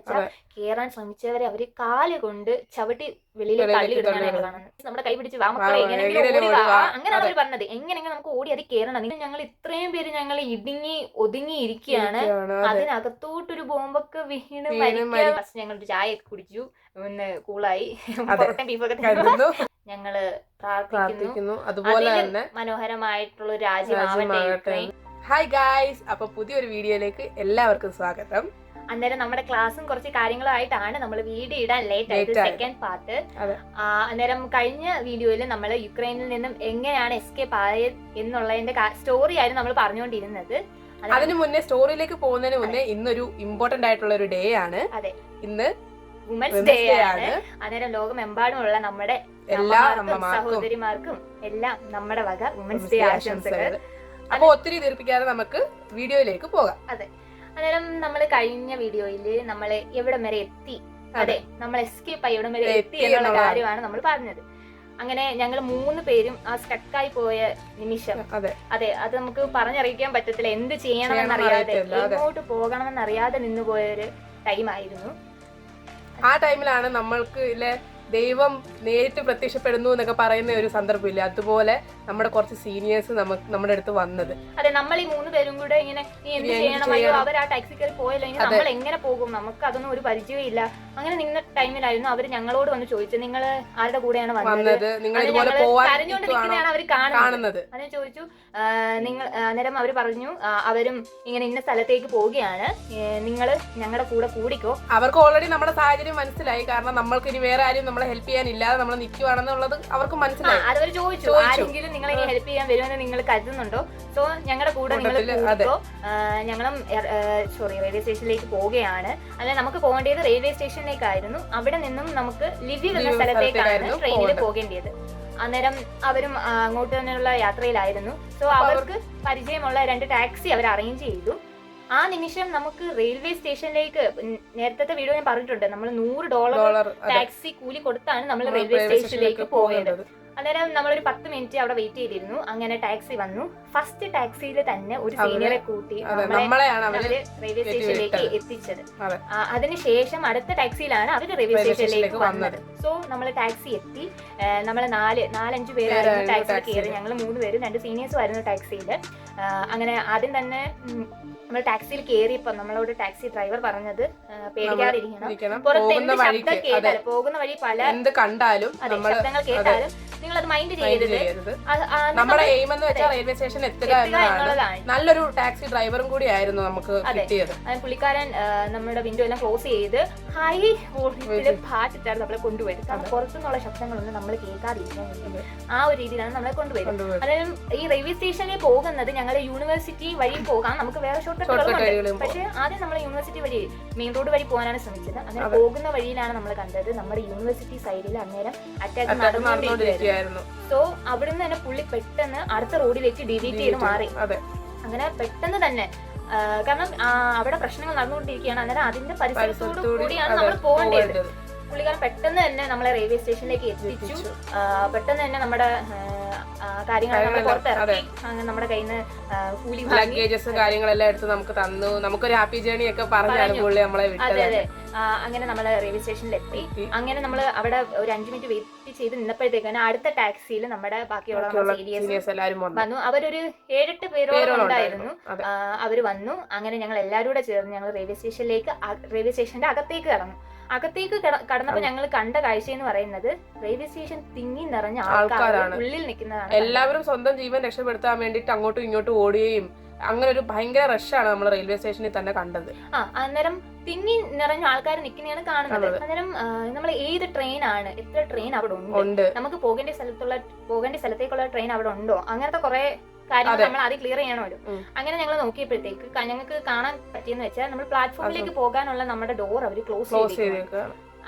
വെച്ചാൽ കേറാൻ ശ്രമിച്ചവരെ അവര് കാല് കൊണ്ട് ചവിട്ടി വെളിയിൽ തള്ളി ഇടുന്നതാണ് ഞങ്ങൾ കാണുന്നത്. നമ്മുടെ കൈ പിടിച്ച് വാ മക്കളെ എങ്ങനെയെങ്കിലും ഓടി വാ, അങ്ങനെയാണ് അവർ പറഞ്ഞത്. എങ്ങനെയെങ്കിലും നമുക്ക് ഓടി അത് കേറണം. ഞങ്ങൾ ഇത്രയും പേര് ഞങ്ങൾ ഇടുങ്ങി ഒതുങ്ങി ഇരിക്കുകയാണ്. അതിനകത്തോട്ടൊരു ബോംബൊക്കെ വീണ് മരിക്കാൻ ഞങ്ങൾ ചായ കുടിച്ചു, ഒന്ന് കൂളായി, പൊറോട്ടയും ബീഫൊക്കെ തിന്നു. ഞങ്ങള് പ്രാർത്ഥിക്കുന്നു അതുപോലെ തന്നെ മനോഹരമായിട്ടുള്ള ഒരു രാജ്യമാവട്ടെ. ഹായ് ഗായ്സ്, അപ്പൊ പുതിയൊരു വീഡിയോയിലേക്ക് എല്ലാവർക്കും സ്വാഗതം. അന്നേരം നമ്മുടെ ക്ലാസ്സും കുറച്ച് കാര്യങ്ങളുമായിട്ടാണ് നമ്മൾ വീഡിയോ ഇടാൻ ലേറ്റ് ആയത്, സെക്കൻഡ് പാർട്ട്. അന്നേരം കഴിഞ്ഞ വീഡിയോയിൽ നമ്മൾ യുക്രൈനിൽ നിന്നും എങ്ങനെയാണ് എസ്കേപ്പ് ആയത് എന്നുള്ളതിന്റെ സ്റ്റോറി ആയിരുന്നു നമ്മൾ പറഞ്ഞുകൊണ്ടിരുന്നത്. അതിനു മുന്നേ സ്റ്റോറിയിലേക്ക് പോകുന്നതിന് മുന്നേ ഇന്നൊരു ഇമ്പോർട്ടന്റ് ആയിട്ടുള്ള ഒരു ഡേ ആണ്. അതെ, ഇന്ന് വുമൻസ് ഡേ ആണ്. അന്നേരം ലോകമെമ്പാടുമുള്ള നമ്മുടെ എല്ലാ സഹോദരിമാർക്കും എല്ലാം നമ്മുടെ വക വുമൻസ് ഡേ ആശംസകൾ. അപ്പൊ ഒത്തിരി ദീർഘിപ്പിക്കാതെ നമുക്ക് വീഡിയോയിലേക്ക് പോകാം. അതെ, അന്നേരം നമ്മൾ കഴിഞ്ഞ വീഡിയോയില് നമ്മൾ എവിടം വരെ എത്തി, അതെ നമ്മൾ എസ്കേപ്പ് ആയി എവിടം വരെ എത്തി എന്നുള്ള കാര്യമാണ് നമ്മൾ പറഞ്ഞത്. അങ്ങനെ ഞങ്ങൾ 3 പേരും ആ സ്റ്റക്കായി പോയ നിമിഷം, അതെ അത് നമുക്ക് പറഞ്ഞറിയിക്കാൻ പറ്റത്തില്ല. എന്ത് ചെയ്യണമെന്നറിയാതെ, എങ്ങോട്ട് പോകണമെന്നറിയാതെ നിന്നുപോയൊരു ടൈമായിരുന്നു. ആ ടൈമിലാണ് നമ്മൾക്ക് ദൈവം നേരിട്ട് പ്രത്യക്ഷപ്പെടുന്നു എന്നൊക്കെ പറയുന്ന ഒരു സന്ദർഭമില്ല, അതുപോലെ നമ്മുടെ കുറച്ച് സീനിയേഴ്സ് നമ്മുടെ അടുത്ത് വന്നത്. അതെ, നമ്മൾ ഈ 3 പേരും കൂടെ ഇങ്ങനെ എന്ത് ചെയ്യണമല്ലോ, അവർ ആ ടാക്സി കയറി പോയല്ലോ, ഇനി നമ്മൾ എങ്ങനെ പോകും, നമുക്ക് അതൊന്നും ഒരു പരിചയമില്ല. അങ്ങനെ നിന്ന ടൈമിലായിരുന്നു അവർ ഞങ്ങളോട് വന്ന് ചോദിച്ചത്, നിങ്ങൾ ആരുടെ കൂടെയാണ് വന്നത്, കരഞ്ഞുകൊണ്ട് നിൽക്കുന്നതാണ് അവർ കാണുന്നത്. അതിന് ചോദിച്ചു, നിങ്ങൾ അന്നേരം അവർ പറഞ്ഞു അവരും ഇങ്ങനെ ഇന്ന സ്ഥലത്തേക്ക് പോവുകയാണ്, നിങ്ങൾ ഞങ്ങളുടെ കൂടെ കൂടിക്കോ. അവർക്ക് ഓൾറെഡി നമ്മുടെ സാഹചര്യം മനസ്സിലായി, കാരണം നമ്മൾക്ക് ഇനി വേറെ ആരും നമ്മളെ ഹെൽപ്പ് ചെയ്യാൻ ഇല്ലാതെ നമ്മൾ നിൽക്കുവാണെന്നുള്ളത് അവർക്ക് മനസ്സിലായി. അതവർ ചോദിച്ചു, ആരെങ്കിലും നിങ്ങളെ ഇനി ഹെൽപ്പ് ചെയ്യാൻ വരുമെന്ന് നിങ്ങൾ കരുതുന്നുണ്ടോ, സോ ഞങ്ങളുടെ കൂടെ നിങ്ങൾ കൂടിക്കോ, ഞങ്ങളും റെയിൽവേ സ്റ്റേഷനിലേക്ക് പോവുകയാണ്. അല്ലെ, നമുക്ക് പോകേണ്ടത് റെയിൽവേ സ്റ്റേഷനിലേക്കായിരുന്നു. അവിടെ നിന്നും നമുക്ക് ലിവ്യൂ എന്ന സ്ഥലത്തേക്കാണ് ട്രെയിനിൽ പോകേണ്ടത്. അന്നേരം അവരും അങ്ങോട്ട് തന്നെയുള്ള യാത്രയിലായിരുന്നു. സോ അവർക്ക് പരിചയമുള്ള 2 ടാക്സി അവർ അറേഞ്ച് ചെയ്തു. ആ നിമിഷം നമുക്ക് റെയിൽവേ സ്റ്റേഷനിലേക്ക്, നേരത്തെ വീഡിയോ ഞാൻ പറഞ്ഞിട്ടുണ്ട്, നമ്മൾ $100 ടാക്സി കൂലി കൊടുത്താണ് നമ്മൾ റെയിൽവേ സ്റ്റേഷനിലേക്ക് പോകേണ്ടത്. അന്നേരം നമ്മളൊരു 10 മിനിറ്റ് അവിടെ വെയിറ്റ് ചെയ്തിരുന്നു. അങ്ങനെ ടാക്സി വന്നു. ഫസ്റ്റ് ടാക്സിയിൽ തന്നെ ഒരു സീനിയറെ കൂട്ടി അവര് റെയിൽവേ സ്റ്റേഷനിലേക്ക് എത്തിച്ചത്. അതിനുശേഷം അടുത്ത ടാക്സിയിലാണ് അവര് റെയിൽവേ സ്റ്റേഷനിലേക്ക് വന്നത്. സോ നമ്മൾ ടാക്സി എത്തി. നമ്മൾ 4-5 പേരായിരുന്നു ടാക്സിയിൽ കയറി. ഞങ്ങൾ 3 പേരും 2 സീനിയേഴ്സും ആയിരുന്നു ടാക്സിയിൽ. അങ്ങനെ ആദ്യം തന്നെ നമ്മൾ ടാക്സിയിൽ കയറിയപ്പോ നമ്മളോട് ടാക്സി ഡ്രൈവർ പറഞ്ഞത്, പേടിക്കാതിരിക്കണം, പുറത്ത് എന്ത് ശബ്ദം കേട്ടാലും, പോകുന്ന വഴി പല ശബ്ദങ്ങൾ കേട്ടാലും നിങ്ങൾ അത് മൈൻഡ് ചെയ്യരുത്. നമ്മുടെ എയിം എന്ന് വെച്ചാൽ റെയിൽവേ സ്റ്റേഷൻ എത്തുക എന്നുള്ളതാണ്. നല്ലൊരു ടാക്സി ഡ്രൈവറും കൂടി ആയിരുന്നു നമുക്ക് കിട്ടിയത്. പുള്ളിക്കാരൻ നമ്മുടെ വിൻഡോ എല്ലാം ക്ലോസ് ചെയ്ത് ഹൈ വോൾട്ടേജിൽ പാട്ടിട്ടാണ് നമ്മളെ കൊണ്ടുപോയത്. കാരണം പുറത്തുനിന്നുള്ള ശബ്ദങ്ങളൊന്നും നമ്മൾ കേൾക്കാതിരിക്കാൻ വേണ്ടി ആ ഒരു രീതിയിലാണ് നമ്മളെ കൊണ്ടുപോയത്. അതായത് ഈ റെയിൽവേ സ്റ്റേഷനിൽ പോകുന്നത് ഞങ്ങൾ യൂണിവേഴ്സിറ്റി വഴി പോകാം, നമുക്ക് വേറെ ഷോർട്ട് കട്ടുകളുണ്ട്. പക്ഷെ ആദ്യം നമ്മൾ യൂണിവേഴ്സിറ്റി വഴി മെയിൻ റോഡ് വഴി പോകാനാണ് ശ്രമിച്ചത്. അങ്ങനെ പോകുന്ന വഴിയിലാണ് നമ്മൾ കണ്ടത് നമ്മുടെ യൂണിവേഴ്സിറ്റി സൈഡിൽ അന്നേരം അറ്റാക്ക് നടന്നുകൊണ്ടിരിക്കുകയായിരുന്നു. സോ അവിടുന്ന് തന്നെ പുള്ളി പെട്ടെന്ന് അടുത്ത റോഡിലേക്ക് ഡിലീറ്റ് ചെയ്ത് മാറി. അങ്ങനെ പെട്ടെന്ന് തന്നെ, കാരണം അവിടെ പ്രശ്നങ്ങൾ നടന്നുകൊണ്ടിരിക്കുകയാണ്. അന്നേരം അതിന്റെ പരിസരത്തോടു കൂടിയാണ് നമ്മൾ പോകേണ്ടത്. പുള്ളിക്കാരൻ പെട്ടെന്ന് തന്നെ നമ്മളെ റെയിൽവേ സ്റ്റേഷനിലേക്ക് എത്തിച്ചു. പെട്ടെന്ന് തന്നെ നമ്മുടെ കാര്യങ്ങൾ നമ്മൾ പുറത്തിറക്കി. നമ്മുടെ കയ്യിൽ നിന്ന് കൂലി ലഗേജസ് കാര്യങ്ങളെല്ലാം എടുത്ത് നമുക്ക് തന്നു. നമുക്കൊരു ഹാപ്പി ജേർണി ഒക്കെ പറഞ്ഞു. അതെ അതെ, അങ്ങനെ നമ്മൾ റെയിൽവേ സ്റ്റേഷനിൽ എത്തി. അങ്ങനെ നമ്മൾ അവിടെ ഒരു 5 മിനിറ്റ് വെയിറ്റ് ചെയ്ത് നിന്നപ്പോഴത്തേക്കാണ് അടുത്ത ടാക്സിയിൽ നമ്മുടെ ബാക്കിയുള്ള സീനിയേഴ്സ് എല്ലാവരും വന്നു. അവരൊരു 7-8 പേരോളം ഉണ്ടായിരുന്നു. അവര് വന്നു. അങ്ങനെ ഞങ്ങൾ എല്ലാവരും കൂടെ ചേർന്ന് ഞങ്ങൾ റെയിൽവേ സ്റ്റേഷന്റെ അകത്തേക്ക് കടന്നു. അകത്തേക്ക് കടന്നപ്പോൾ ഞങ്ങൾ കണ്ട കാഴ്ച എന്ന് പറയുന്നത് റെയിൽവേ സ്റ്റേഷൻ തിങ്ങി നിറഞ്ഞ ആൾക്കാരാണ് ഉള്ളിൽ നിൽക്കുന്നതാണ്. എല്ലാവരും സ്വന്തം ജീവൻ രക്ഷപ്പെടുത്താൻ വേണ്ടിയിട്ട് അങ്ങോട്ടും ഇങ്ങോട്ടും ഓടുകയും അങ്ങനെ ഒരു ഭയങ്കര റഷാണ് നമ്മൾ റെയിൽവേ സ്റ്റേഷനിൽ തന്നെ കണ്ടത്. അന്നേരം തിങ്ങി നിറഞ്ഞ ആൾക്കാർ നിൽക്കുന്നതാണ് കാണുന്നത്. അന്നേരം നമ്മൾ ഏത് ട്രെയിനാണ്, എത്ര ട്രെയിൻ അവിടെ ഉണ്ട്, നമുക്ക് പോകേണ്ട സ്ഥലത്തേക്കുള്ള ട്രെയിൻ അവിടെ ഉണ്ടോ, അങ്ങനത്തെ കുറെ കാര്യങ്ങൾ നമ്മൾ ആദ്യം ക്ലിയർ ചെയ്യണമല്ലോ. അങ്ങനെ ഞങ്ങൾ നോക്കിയപ്പോഴത്തേക്ക് ഞങ്ങൾക്ക് കാണാൻ പറ്റിയെന്ന് വെച്ചാൽ നമ്മൾ പ്ലാറ്റ്ഫോമിലേക്ക് പോകാനുള്ള നമ്മുടെ ഡോർ അവർ ക്ലോസ് ചെയ്തേക്കുകയാണ്.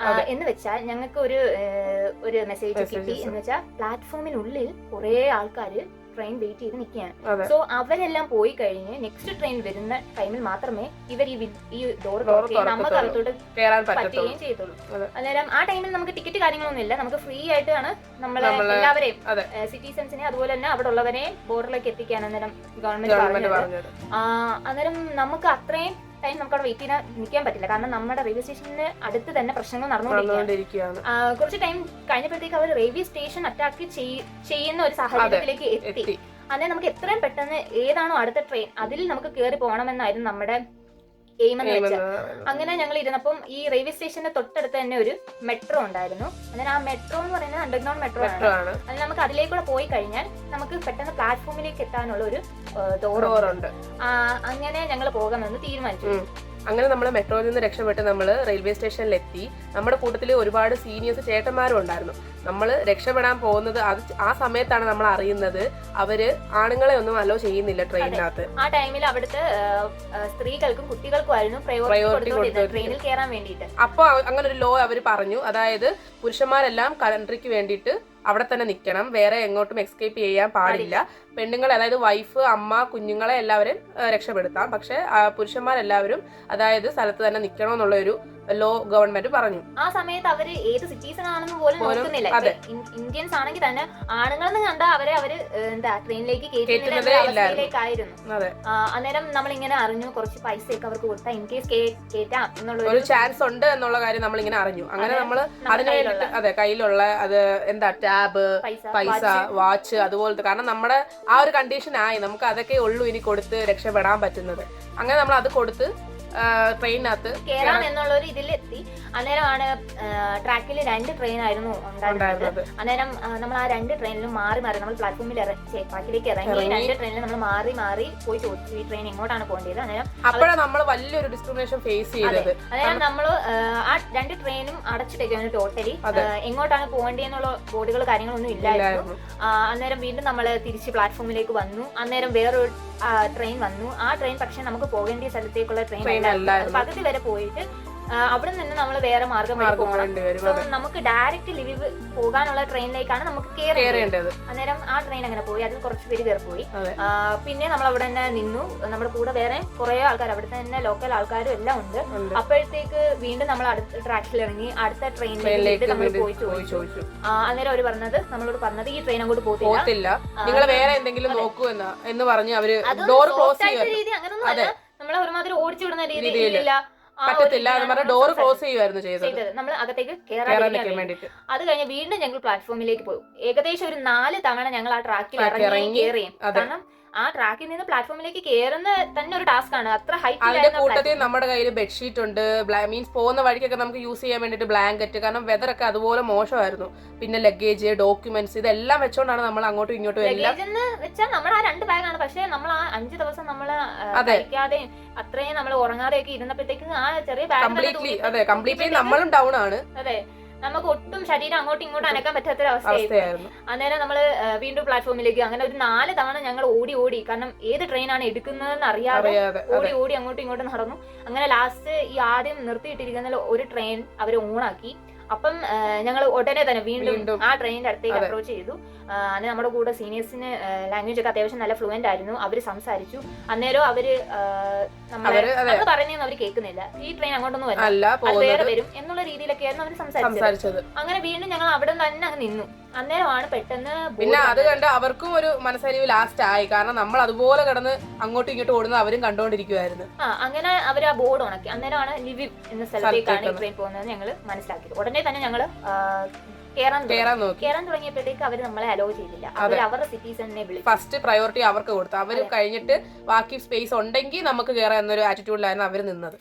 എന്ന് വെച്ചാൽ ഞങ്ങൾക്ക് ഒരു മെസ്സേജ് കിട്ടി. എന്ന് വെച്ചാൽ പ്ലാറ്റ്ഫോമിനുള്ളിൽ കുറെ ആൾക്കാര് ട്രെയിൻ വെയിറ്റ് ചെയ്ത് നിൽക്കുകയാണ്. സോ അവരെല്ലാം പോയി കഴിഞ്ഞ് നെക്സ്റ്റ് ട്രെയിൻ വരുന്ന ടൈമിൽ മാത്രമേ ഇവർ ഈ ഡോർ നമുക്ക് അകത്തോട്ട് പറ്റുകയും ചെയ്തുള്ളൂ. അന്നേരം ആ ടൈമിൽ നമുക്ക് ടിക്കറ്റ് കാര്യങ്ങളൊന്നും ഇല്ല, നമുക്ക് ഫ്രീ ആയിട്ടാണ് നമ്മളെ എല്ലാവരെയും സിറ്റിസൺസിനെ അതുപോലെ തന്നെ അവിടെ ഉള്ളവരെ ബോർഡറിലേക്ക് എത്തിക്കാൻ അന്നേരം ഗവൺമെന്റ് പറഞ്ഞത്. അന്നേരം നമുക്ക് അത്രയും ടൈം നമുക്ക് അവിടെ വെയിറ്റ് ചെയ്യാൻ നിൽക്കാൻ പറ്റില്ല. കാരണം നമ്മുടെ റെയിൽവേ സ്റ്റേഷനിന് അടുത്ത് തന്നെ പ്രശ്നങ്ങൾ നടന്നുകൊണ്ടിരിക്കുകയാണ്. കുറച്ച് ടൈം കഴിഞ്ഞപ്പോഴത്തേക്ക് അവർ റെയിൽവേ സ്റ്റേഷൻ അറ്റാക്ക് ചെയ്യുന്ന ഒരു സാഹചര്യത്തിലേക്ക് എത്തി. അന്നേ നമുക്ക് എത്രയും പെട്ടെന്ന് ഏതാണോ അടുത്ത ട്രെയിൻ അതിൽ നമുക്ക് കയറി പോകണമെന്നായിരുന്നു നമ്മുടെ എയിം എന്ന് വെച്ചാൽ. അങ്ങനെ ഞങ്ങൾ ഇരുന്നപ്പം ഈ റെയിൽവേ സ്റ്റേഷന്റെ തൊട്ടടുത്ത് തന്നെ ഒരു മെട്രോ ഉണ്ടായിരുന്നു. അങ്ങനെ ആ മെട്രോ എന്ന് പറയുന്നത് അണ്ടർഗ്രൗണ്ട് മെട്രോ ആണ്. അത് നമുക്ക് അതിലേക്കൂടെ പോയി കഴിഞ്ഞാൽ നമുക്ക് പെട്ടെന്ന് പ്ലാറ്റ്ഫോമിലേക്ക് എത്താനുള്ള ഒരു ഡോറുണ്ട്. അങ്ങനെ ഞങ്ങൾ പോകാമെന്ന് തീരുമാനിച്ചു. അങ്ങനെ നമ്മൾ മെട്രോയിൽ നിന്ന് രക്ഷപ്പെട്ട് നമ്മൾ റെയിൽവേ സ്റ്റേഷനിലെത്തി. നമ്മുടെ കൂട്ടത്തിൽ ഒരുപാട് സീനിയേഴ്സ് ചേട്ടന്മാരും ഉണ്ടായിരുന്നു. നമ്മൾ രക്ഷപ്പെടാൻ പോകുന്നത് ആ സമയത്താണ് നമ്മൾ അറിയുന്നത് അവര് ആണുങ്ങളെ ഒന്നും അലോ ചെയ്യുന്നില്ല ട്രെയിനിനകത്ത്. ആ ടൈമിൽ അവിടുത്തെ സ്ത്രീകൾക്കും കുട്ടികൾക്കും ആയിരുന്നു പ്രയോറിറ്റി ട്രെയിനിൽ കയറാൻ വേണ്ടിയിട്ട്. അപ്പൊ അങ്ങനെ ഒരു ലോ അവർ പറഞ്ഞു, അതായത് പുരുഷന്മാരെല്ലാം കൺട്രിക്ക് വേണ്ടിയിട്ട് അവിടെ തന്നെ നിൽക്കണം, വേറെ എങ്ങോട്ടും എസ്കേപ്പ് ചെയ്യാൻ പാടില്ല. പെണ്ണുങ്ങളെ അതായത് വൈഫ്, അമ്മ, കുഞ്ഞുങ്ങളെ എല്ലാവരും രക്ഷപ്പെടുത്താം, പക്ഷെ പുരുഷന്മാരെല്ലാവരും അതായത് സ്ഥലത്ത് തന്നെ നിൽക്കണമെന്നുള്ള ഒരു ലോ ഗവൺമെന്റ് പറഞ്ഞു. ആ സമയത്ത് അവര് ഏത് സിറ്റീസൺ ആണെന്ന് പോലും നോക്കുന്നില്ല. ഇന്ത്യൻസ് ആണെങ്കിൽ തന്നെ ആണുങ്ങളെന്ന് കണ്ടാൽ അവര് എന്താ ട്രെയിനിലേക്ക് കയറ്റുന്നതിലേക്കായിരുന്നു. അന്നേരം നമ്മളിങ്ങനെ അറിഞ്ഞു കുറച്ച് പൈസയൊക്കെ അവർക്ക് കൊടുത്താൽ ഇൻ കേസ് കേറ്റാം എന്നുള്ള ഒരു ചാൻസ് ഉണ്ട് എന്നുള്ള കാര്യം നമ്മളിങ്ങനെ അറിഞ്ഞു. അങ്ങനെ നമ്മൾ അതിന് വേണ്ടിട്ട് അതെ കയ്യിലുള്ള അത് എന്താ ടാബ്, പൈസ, വാച്ച് അതുപോലത്തെ, കാരണം നമ്മുടെ ആ ഒരു കണ്ടീഷൻ ആയി നമുക്ക് അതൊക്കെ ഉള്ളൂ ഇനി കൊടുത്ത് രക്ഷപ്പെടാൻ പറ്റുന്നത്. അങ്ങനെ നമ്മൾ അത് കൊടുത്ത് ട്രെയിനകത്ത് കേറാം എന്നുള്ള ഒരു ഇതിലെത്തി. അന്നേരമാണ് ട്രാക്കിൽ 2 ട്രെയിൻ ആയിരുന്നു ഉണ്ടായിരുന്നത്. അന്നേരം നമ്മൾ ആ 2 ട്രെയിനിലും മാറി നമ്മൾ പ്ലാറ്റ്ഫോമിൽ ട്രാക്കിലേക്ക് ഇറങ്ങി 2 ട്രെയിനിൽ നമ്മൾ മാറി പോയി ചോദിച്ചു ഈ ട്രെയിൻ എങ്ങോട്ടാണ് പോകേണ്ടത്. അന്നേരം അപ്പോഴാണ് നമ്മൾ വലിയൊരു ഡിസ്ക്രിമിനേഷൻ ഫേസ് ചെയ്തത്. അന്നേരം നമ്മൾ ആ 2 ട്രെയിനും അടച്ചിട്ടേക്കാണ് ടോട്ടലി. എങ്ങോട്ടാണ് പോകേണ്ടതെന്നുള്ള ബോർഡുകൾ കാര്യങ്ങളൊന്നും ഇല്ലായിരുന്നു. അന്നേരം വീണ്ടും നമ്മൾ തിരിച്ച് പ്ലാറ്റ്ഫോമിലേക്ക് വന്നു. അന്നേരം വേറൊരു ട്രെയിൻ വന്നു. ആ ട്രെയിൻ പക്ഷെ നമുക്ക് പോകേണ്ട സ്ഥലത്തേക്കുള്ള ട്രെയിൻ പകുതി വരെ പോയിട്ട് അവിടെ നിന്ന് നമ്മൾ വേറെ മാർഗം നമുക്ക് ഡയറക്റ്റ് ലിവ് പോകാനുള്ള ട്രെയിനിലേക്കാണ് നമുക്ക് കയറേണ്ടത്. അന്നേരം ആ ട്രെയിൻ അങ്ങനെ പോയി. അതിൽ കുറച്ച് പേര് കയറി പോയി. പിന്നെ നമ്മൾ അവിടെ തന്നെ നിന്നു. നമ്മുടെ കൂടെ വേറെ കുറെ ആൾക്കാർ അവിടുത്തെ തന്നെ ലോക്കൽ ആൾക്കാരും എല്ലാം ഉണ്ട്. അപ്പോഴത്തേക്ക് വീണ്ടും നമ്മൾ അടുത്ത ട്രാക്കിൽ ഇറങ്ങി അടുത്ത ട്രെയിനിലേക്ക് നമ്മൾ പോയി ചോദിച്ചു. അന്നേരം അവര് പറഞ്ഞത് ഈ ട്രെയിൻ അങ്ങോട്ട് പോകത്തില്ല, നിങ്ങൾ വേറെ എന്തെങ്കിലും നോക്കൂ എന്ന് പറഞ്ഞ് അവര് ഡോർ ക്ലോസ് ചെയ്യുന്ന രീതി അങ്ങനൊന്നും അല്ല. നമ്മളെ ഒരുമാതിരി ഓടിച്ചു വിടുന്ന രീതിയിലില്ല, പറ്റത്തില്ല എന്ന് പറഞ്ഞ ഡോർ ക്ലോസ് ചെയ്യുമായിരുന്നു ചെയ്തത്. നമ്മൾ അകത്തേക്ക് കയറാൻ വേണ്ടിട്ട്. അത് കഴിഞ്ഞ് വീണ്ടും ഞങ്ങൾ പ്ലാറ്റ്ഫോമിലേക്ക് പോയി. ഏകദേശം ഒരു 4 തവണ ഞങ്ങൾ ആ ട്രാക്കിൽ ഇറങ്ങി കയറി. കാരണം ആ ട്രാക്കിൽ നിന്ന് പ്ലാറ്റ്ഫോമിലേക്ക് കയറുന്ന തന്നെ ഒരു ടാസ്ക് ആണ്. അത്ര ഹൈറ്റ്. കൂട്ടത്തിൽ നമ്മുടെ കയ്യിൽ ബെഡ്ഷീറ്റ് ഉണ്ട്, മീൻസ് പോകുന്ന വഴിക്കൊക്കെ നമുക്ക് യൂസ് ചെയ്യാൻ വേണ്ടിട്ട് ബ്ലാങ്കറ്റ്, കാരണം വെതർ ഒക്കെ അതുപോലെ മോശമായിരുന്നു. പിന്നെ ലഗേജ്, ഡോക്യുമെന്റ്സ് ഇതെല്ലാം വെച്ചോണ്ടാണ് നമ്മൾ അങ്ങോട്ടും ഇങ്ങോട്ടും വെച്ചാൽ നമ്മുടെ ആ 2 ബാഗാണ്. പക്ഷെ നമ്മൾ ആ 5 ദിവസം നമ്മള് കഴിക്കാതെ അത്രയും നമ്മൾ ഉറങ്ങാതെ ഒക്കെ ഇരുന്നപ്പോഴത്തേക്കും ആ ചെറിയ ബാഗ് കംപ്ലീറ്റ്ലി നമ്മളും ഡൗൺ ആണ്. അതെ, നമുക്ക് ഒട്ടും ശരീരം അങ്ങോട്ടും ഇങ്ങോട്ടും അനക്കാൻ പറ്റാത്തൊരവസ്ഥയായിരുന്നു. അന്നേരം നമ്മള് വീണ്ടും പ്ലാറ്റ്ഫോമിലേക്ക് അങ്ങനെ ഒരു 4 തവണ ഞങ്ങൾ ഓടി, കാരണം ഏത് ട്രെയിനാണ് എടുക്കുന്നതെന്ന് അറിയാതെ ഓടി അങ്ങോട്ടും ഇങ്ങോട്ടും നടന്നു. അങ്ങനെ ലാസ്റ്റ് ഈ ആദ്യം നിർത്തിയിട്ടിരിക്കുന്ന ഒരു ട്രെയിൻ അവര് ഓണാക്കി. അപ്പം ഞങ്ങൾ ഉടനെ തന്നെ വീണ്ടും ആ ട്രെയിനിന്റെ അടുത്തേക്ക് അപ്രോച്ച് ചെയ്തു. അന്ന് നമ്മുടെ കൂടെ സീനിയേഴ്സിന് ലാംഗ്വേജ് ഒക്കെ അത്യാവശ്യം നല്ല ഫ്ലുവന്റ് ആയിരുന്നു. അവര് സംസാരിച്ചു. അന്നേരം അവര് നമ്മൾ പറയുന്നതൊന്നും അവര് കേൾക്കുന്നില്ല. ഈ ട്രെയിൻ അങ്ങോട്ടൊന്നും വേറെ വരും എന്നുള്ള രീതിയിലൊക്കെയായിരുന്നു അവര് സംസാരിച്ചത്. അങ്ങനെ വീണ്ടും ഞങ്ങൾ അവിടെ തന്നെ അങ്ങ് നിന്നു. അന്നേരമാണ് പെട്ടെന്ന് പിന്നെ അത് കണ്ട് അവർക്കും ഒരു മനസ്സലിവ് ലാസ്റ്റ് ആയി, കാരണം നമ്മൾ അതുപോലെ കിടന്ന് അങ്ങോട്ടും ഇങ്ങോട്ടും ഓടുന്നത് അവരും കണ്ടോണ്ടിരിക്കുവായിരുന്നു. അങ്ങനെ അവർ ആ ബോർഡ് ഉണക്കി. അന്നേരമാണ് ലിവിവ് എന്ന സ്ഥലത്തേക്കാണ് ഈ ട്രെയിൻ പോകുന്നത് ഞങ്ങൾ മനസ്സിലാക്കിയത്. ഉടനെ തന്നെ ഞങ്ങള് കേറാൻ തുടങ്ങിയപ്പോഴത്തേക്ക് അവര് നമ്മളെ അലോ ചെയ്തില്ല. അവർ അവരുടെ സിറ്റീസനെ വിളിച്ചു. ഫസ്റ്റ് പ്രയോറിറ്റി അവർക്ക് കൊടുത്തു. അവര് കഴിഞ്ഞിട്ട് ബാക്കി സ്പേസ് ഉണ്ടെങ്കിൽ നമുക്ക് കയറാം എന്നൊരു ആറ്റിറ്റ്യൂഡിലായിരുന്നു അവര് നിന്നത്.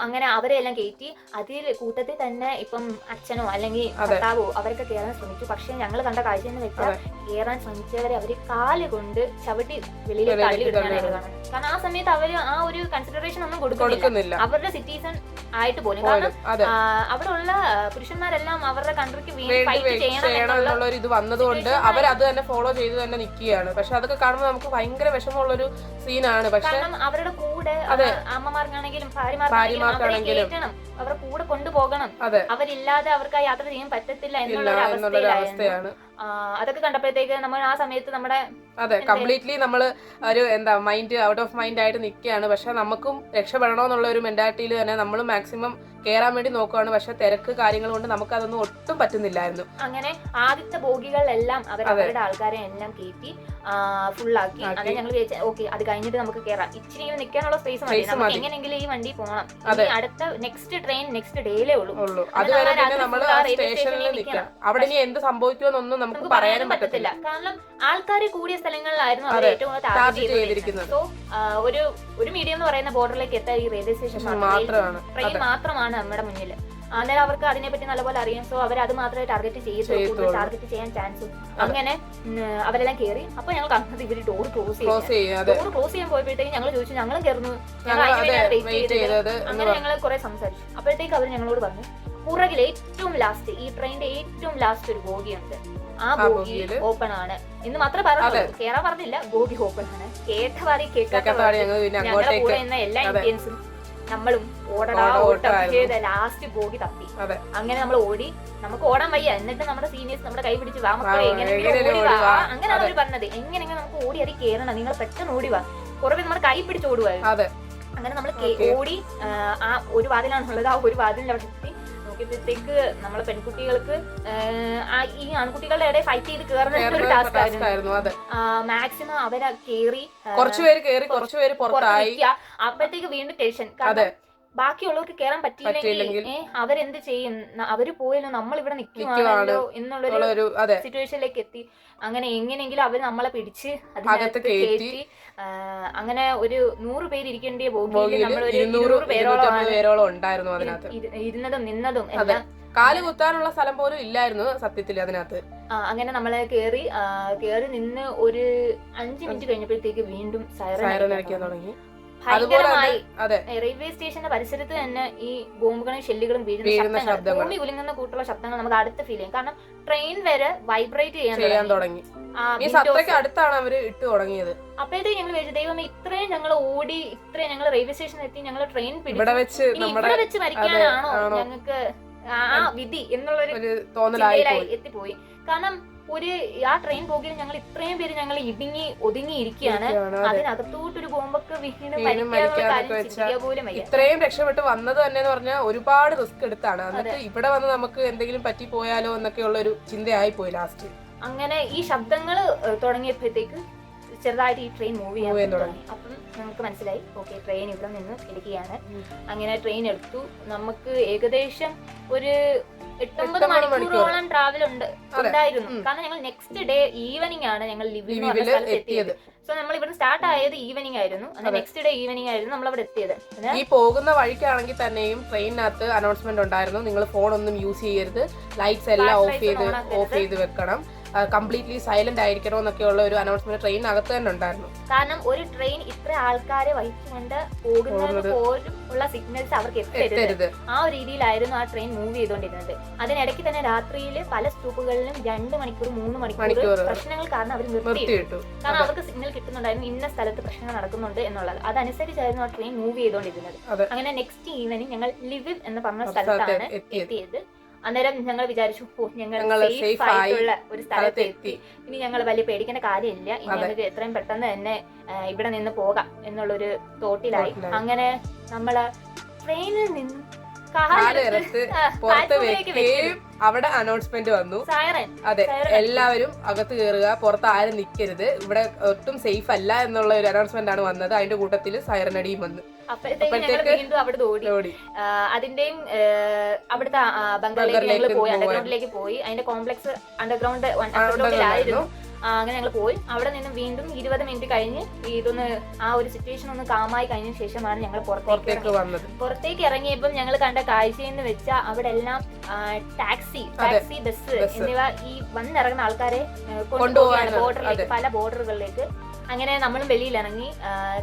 അങ്ങനെ അവരെല്ലാം കയറ്റി. അതിൽ കൂട്ടത്തിൽ തന്നെ ഇപ്പം അച്ഛനോ അല്ലെങ്കിൽ ഭർത്താവോ അവരൊക്കെ കയറാൻ ശ്രമിച്ചു. പക്ഷെ ഞങ്ങൾ കണ്ട കാഴ്ച എന്ന് വെച്ചാൽ കയറാൻ ശ്രമിച്ചവരെ അവര് കാല് കൊണ്ട് ചവിട്ടി വെളിയിലേക്ക് തള്ളി വിടുന്നതാണ്. കാരണം ആ സമയത്ത് അവര് ആ ഒരു കൺസിഡറേഷൻ ഒന്നും കൊടുക്കുന്നില്ല അവരുടെ സിറ്റീസൺ ആയിട്ട് പോലും. കാരണം അവിടെ ഉള്ള പുരുഷന്മാരെല്ലാം അവരുടെ കൺട്രിക്ക് വേണ്ടി ചെയ്യണം ഇത് വന്നതുകൊണ്ട് അവർ അത് തന്നെ ഫോളോ ചെയ്ത് തന്നെ നിൽക്കുകയാണ്. പക്ഷെ അതൊക്കെ കാണുമ്പോൾ നമുക്ക് ഭയങ്കര വിഷമമുള്ളൊരു സീനാണ്. പക്ഷെ അവരുടെ കൂടെ അമ്മമാർക്കാണെങ്കിലും ഭാര്യമാർക്കാണെങ്കിലും അവരുടെ കൂടെ കൊണ്ടുപോകണം. അവരില്ലാതെ അവർക്ക് ആ യാത്ര ചെയ്യാൻ പറ്റത്തില്ല എന്നുള്ള അവസ്ഥയാണ്. അതൊക്കെ കണ്ടപ്പോഴത്തേക്ക് നമ്മൾ ആ സമയത്ത് നമ്മുടെ അതെ കംപ്ലീറ്റ്ലി നമ്മൾ ഒരു എന്താ മൈൻഡ് ഔട്ട് ഓഫ് മൈൻഡ് ആയിട്ട് നിൽക്കുകയാണ്. പക്ഷെ നമുക്കും രക്ഷപ്പെടണമെന്നുള്ള ഒരു മെന്റാലിറ്റിയിൽ തന്നെ നമ്മൾ മാക്സിമം കയറാൻ വേണ്ടി നോക്കുകയാണ്. പക്ഷെ തിരക്ക് കാര്യങ്ങൾ കൊണ്ട് നമുക്ക് അതൊന്നും ഒട്ടും പറ്റുന്നില്ലായിരുന്നു. അങ്ങനെ ആദ്യത്തെ ബോഗികളിലെല്ലാം അവരുടെ ആൾക്കാരെ എല്ലാം കയറ്റി ഫുള്ളാക്കി. അങ്ങനെ ഞങ്ങൾ വിചാരിച്ചു ഓക്കെ അത് കഴിഞ്ഞിട്ട് നമുക്ക് കയറാം, ഇച്ചിരി നിൽക്കാനുള്ള സ്പേസ് മതി, നമുക്ക് എങ്ങനെയെങ്കിലും ഈ വണ്ടി പോകണം. അടുത്ത നെക്സ്റ്റ് ട്രെയിൻ നെക്സ്റ്റ് ഡേയിലേ ഉള്ളൂ. അതുവരെ നമ്മൾ സ്റ്റേഷനിൽ നിൽക്കണം. അവിടെ ഇനി എന്ത് സംഭവിക്കുമെന്നൊന്നും നമുക്ക് പറയാനും പറ്റത്തില്ല. കാരണം ആൾക്കാർ കൂടിയ സ്ഥലങ്ങളിലായിരുന്നു അവർ ഏറ്റവും കൂടുതൽ ടാർഗറ്റ് ചെയ്തിരിക്കുന്നത്. സോ ഒരു മീഡിയം എന്ന് പറയുന്ന ബോർഡറിലേക്ക് എത്താൻ ഈ റെയിൽവേ സ്റ്റേഷൻ ട്രെയിൻ മാത്രമാണ് നമ്മുടെ മുന്നിൽ. അന്നേരം അവർക്ക് അതിനെപ്പറ്റി നല്ലപോലെ അറിയാം. സോ അവർ അത് മാത്രമേ ടാർഗറ്റ് ചെയ്യത്തുള്ളൂ, ടാർഗറ്റ് ചെയ്യാൻ ചാൻസും. അങ്ങനെ അവരെല്ലാം കയറി. അപ്പൊ ഞങ്ങൾ കണ്ടത് ഇവര് ഡോർ ക്ലോസ് ചെയ്യാൻ പോയപ്പോഴത്തേക്ക് ഞങ്ങൾ ചോദിച്ചു ഞങ്ങളും കയറുന്നു, അങ്ങനെ ഞങ്ങൾ കുറെ സംസാരിച്ചു. അപ്പോഴത്തേക്ക് അവർ ഞങ്ങളോട് പറഞ്ഞു പുറകിൽ ഏറ്റവും ലാസ്റ്റ് ഈ ട്രെയിനിന്റെ ഏറ്റവും ലാസ്റ്റ് ഒരു ബോഗിയുണ്ട്, ആ ബോഗി ഓപ്പൺ ആണ് എന്ന് മാത്രമേ പറഞ്ഞു. കേറാൻ പറഞ്ഞില്ല, ബോഗി ഓപ്പൺ ആണ്. കേട്ട പാടി കേൾക്കാത്ത ഞങ്ങളുടെ കൂടെ നിന്ന എല്ലാ ഇന്ത്യൻസും നമ്മളും ഓടടാ ഓട്ടം ചെയ്ത് ലാസ്റ്റ് ബോഗി തപ്പി. അങ്ങനെ നമ്മൾ ഓടി, നമുക്ക് ഓടാൻ വയ്യ. എന്നിട്ട് നമ്മുടെ സീനിയേഴ്സ് നമ്മുടെ കൈ പിടിച്ച് വാ മക്കളെ എങ്ങനെയെങ്കിലും ഓടി വാ. അങ്ങനെ അവർ പറഞ്ഞത് എങ്ങനെയെങ്കിലും നമുക്ക് ഓടി അത് കേറണം, നിങ്ങൾ പെട്ടെന്ന് ഓടി വാ. കുറെ നമ്മുടെ കൈ പിടിച്ച് ഓടുവായിരുന്നു. അങ്ങനെ നമ്മൾ ഓടി ആ ഒരു വാതിലാണുള്ളത്, ആ ഒരു വാതിലിന്റെ അവിടെ എത്തി നോക്കിയപ്പോഴത്തേക്ക് നമ്മളെ പെൺകുട്ടികൾക്ക് ഈ ആൺകുട്ടികളുടെ ഇടയിൽ ഫൈറ്റ് ചെയ്ത് കയറുന്ന ഒരു ടാസ്ക് ആയിരുന്നു. മാക്സിമം അവരെ കേറി കുറച്ചുപേര് കേറി കുറച്ചുപേര് പുറത്തായി. അപ്പോഴത്തേക്ക് വീണ്ടും ടെൻഷൻ. കാരണം ബാക്കിയുള്ളവർക്ക് കേറാൻ പറ്റിയില്ലെങ്കിൽ അവരെന്ത് ചെയ്യും, അവര് പോയല്ലോ നമ്മൾ ഇവിടെ നിൽക്കുവാണല്ലോ എന്നുള്ളൊരു സിറ്റുവേഷനിലേക്ക് എത്തി. അങ്ങനെ എങ്ങനെയെങ്കിലും അവര് നമ്മളെ പിടിച്ച് അതിനകത്ത് കയറ്റി. അങ്ങനെ ഒരു 100 പേര് ഇരിക്കേണ്ട ബോഗിയിൽ നമ്മൾ ഒരു 200 പേരോളം ഉണ്ടായിരുന്നു അതിനകത്ത്. ഇരുന്നതും നിന്നതും എല്ലാം കാല് കുത്താനുള്ള സ്ഥലം പോലും ഇല്ലായിരുന്നു സത്യത്തിൽ അതിനകത്ത്. അങ്ങനെ നമ്മളെ കേറി നിന്ന് ഒരു 5 മിനിറ്റ് കഴിഞ്ഞപ്പോഴത്തേക്ക് വീണ്ടും സൈറൻ അടിക്കാൻ തുടങ്ങി. ഭയങ്കരമായി റെയിൽവേ സ്റ്റേഷന്റെ പരിസരത്ത് തന്നെ ഈ ബോംബുകളും ഷെല്ലുകളും വീഴുന്ന ശബ്ദങ്ങൾ, ഭൂമി കുലുങ്ങുന്ന കൂട്ടുള്ള ശബ്ദങ്ങൾ നമുക്ക് അടുത്ത് ഫീൽ ചെയ്യും. കാരണം ട്രെയിൻ വരെ വൈബ്രേറ്റ് ചെയ്യാൻ തുടങ്ങി. അടുത്താണ് അവര് ഇട്ട് തുടങ്ങിയത്. അപ്പോഴത്തേക്ക് ഞങ്ങൾ വിചാരിച്ചു ദൈവമേ ഇത്രയും ഞങ്ങൾ ഓടി, ഇത്രയും ഞങ്ങൾ റെയിൽവേ സ്റ്റേഷനിൽ എത്തി, ഞങ്ങൾ ട്രെയിൻ ഇവിടെ വെച്ച് മരിക്കാനാണോ ഞങ്ങൾക്ക് ആ വിധി എന്നുള്ളൊരു തോന്നലായി എത്തിപ്പോയി. കാരണം ആ ട്രെയിൻ പോകിൽ ഞങ്ങൾ ഇത്രയും പേര് ഞങ്ങൾ ഒതുങ്ങിയിരിക്കുകയാണ്. അതിനകത്തോട്ടൊരു ബോംബൊക്കെ വീണ് പോലും ഇത്രയും രക്ഷപ്പെട്ട് വന്നത് തന്നെ എന്ന് പറഞ്ഞാൽ ഒരുപാട് റിസ്ക് എടുത്താണ്. എന്നിട്ട് ഇവിടെ വന്ന് നമുക്ക് എന്തെങ്കിലും പറ്റിപ്പോയാലോ എന്നൊക്കെയുള്ള ഒരു ചിന്തയായി പോയി ലാസ്റ്റ്. അങ്ങനെ ഈ ശബ്ദങ്ങൾ തുടങ്ങിയപ്പോഴത്തേക്ക് ചെറുതായിട്ട് ഈ ട്രെയിൻ മൂവ് ചെയ്യാൻ തുടങ്ങി. അപ്പം നമുക്ക് മനസ്സിലായി ഓക്കെ ട്രെയിൻ ഇവിടെ നിന്ന് എടുക്കുകയാണ്. അങ്ങനെ ട്രെയിൻ എടുത്തു. നമുക്ക് ഏകദേശം ഒരു 8-9 മണിക്കൂറോളം ട്രാവൽ ഉണ്ടായിരുന്നു. കാരണം ഞങ്ങൾ നെക്സ്റ്റ് ഡേ ഈവനിങ് ആണ് ഞങ്ങൾ ലിവിൽ എത്തിയത്. സോ നമ്മൾ ഇവിടെ സ്റ്റാർട്ട് ആയത് ഈവനിങ് ആയിരുന്നു. നെക്സ്റ്റ് ഡേ ഈവനിങ് ആയിരുന്നു നമ്മൾ അവിടെ എത്തിയത്. ഈ പോകുന്ന വഴിക്കാണെങ്കിൽ തന്നെയും ട്രെയിനിനകത്ത് അനൗൺസ്മെന്റ് ഉണ്ടായിരുന്നു, നിങ്ങൾ ഫോൺ ഒന്നും യൂസ് ചെയ്യരുത്, ലൈറ്റ്സ് എല്ലാം ഓഫ് ചെയ്ത് വെക്കണം, കംപ്ലീറ്റ്ലി സൈലന്റ് ആയിരിക്കണം എന്നൊക്കെയുള്ള ഒരു അനൗൺസ്മെന്റ് ട്രെയിനകത്ത് തന്നെ ഉണ്ടായിരുന്നു. കാരണം ഒരു ട്രെയിൻ ഇത്ര ആൾക്കാരെ വഹിച്ചുകൊണ്ട് പോകുന്നത് പോലും ഉള്ള സിഗ്നൽസ് അവർക്ക് എത്തരുത്. ആ ഒരു രീതിയിലായിരുന്നു ആ ട്രെയിൻ മൂവ് ചെയ്തുകൊണ്ടിരുന്നത്. അതിനിടയ്ക്ക് തന്നെ രാത്രിയിൽ പല സ്റ്റോപ്പുകളിലും 2 മണിക്കൂർ 3 മണിക്കൂർ പ്രശ്നങ്ങൾ കാരണം അവർ നിർത്തിയിട്ടു. കാരണം അവർക്ക് സിഗ്നൽ കിട്ടുന്നുണ്ടായിരുന്നു ഇന്ന സ്ഥലത്ത് പ്രശ്നങ്ങൾ നടക്കുന്നുണ്ട് എന്നുള്ളത്. അതനുസരിച്ചായിരുന്നു ആ ട്രെയിൻ മൂവ് ചെയ്തുകൊണ്ടിരുന്നത്. അങ്ങനെ നെക്സ്റ്റ് ഈവനിങ് ഞങ്ങൾ ലിവിൽ എന്ന് പറഞ്ഞ സ്ഥലത്താണ് എത്തിയത്. അന്നേരം ഞങ്ങൾ വിചാരിച്ചു ഞങ്ങൾ സേഫ് ആയിട്ടുള്ള ഒരു സ്ഥലത്ത് എത്തി, ഇനി ഞങ്ങൾ വലിയ പേടിക്കേണ്ട കാര്യമില്ല, ഇനി നമുക്ക് എത്രയും പെട്ടെന്ന് തന്നെ ഇവിടെ നിന്ന് പോകാം എന്നുള്ളൊരു തോട്ടിലായി. അങ്ങനെ നമ്മള് ട്രെയിനിൽ നിന്ന് അവിടെ അനൗൺസ്മെന്റ് വന്നു. അതെ, എല്ലാവരും അകത്ത് കയറുക, പുറത്ത് ആരും നിൽക്കരുത്, ഇവിടെ ഒട്ടും സേഫ് അല്ല എന്നുള്ള ഒരു അനൗൺസ്മെന്റ് ആണ് വന്നത്. അതിന്റെ കൂട്ടത്തിൽ സൈറനടിയും വന്നു. വീണ്ടും അവിടെ ഓടി. അതിന്റെയും അവിടുത്തെ അണ്ടർഗ്രൗണ്ടിലേക്ക് പോയി. അതിന്റെ കോംപ്ലക്സ് അണ്ടർഗ്രൗണ്ടിലായിരുന്നു. അങ്ങനെ ഞങ്ങൾ പോയി. അവിടെ നിന്ന് വീണ്ടും 20 മിനിറ്റ് കഴിഞ്ഞ് ഇതൊന്ന് ആ ഒരു സിറ്റുവേഷൻ ഒന്ന് കാമായി കഴിഞ്ഞ ശേഷമാണ് ഞങ്ങൾ പുറത്തേക്ക് ഇറങ്ങിയപ്പോൾ ഞങ്ങൾ കണ്ട കാഴ്ചയെന്ന് വെച്ചാൽ അവിടെ എല്ലാം ടാക്സി, ബസ് എന്നിവ ഈ വന്നിറങ്ങുന്ന ആൾക്കാരെ കൊണ്ടുപോകാണ് ബോർഡറിലേക്ക്, പല ബോർഡറുകളിലേക്ക്. അങ്ങനെ നമ്മളും വെളിയിൽ ഇറങ്ങി.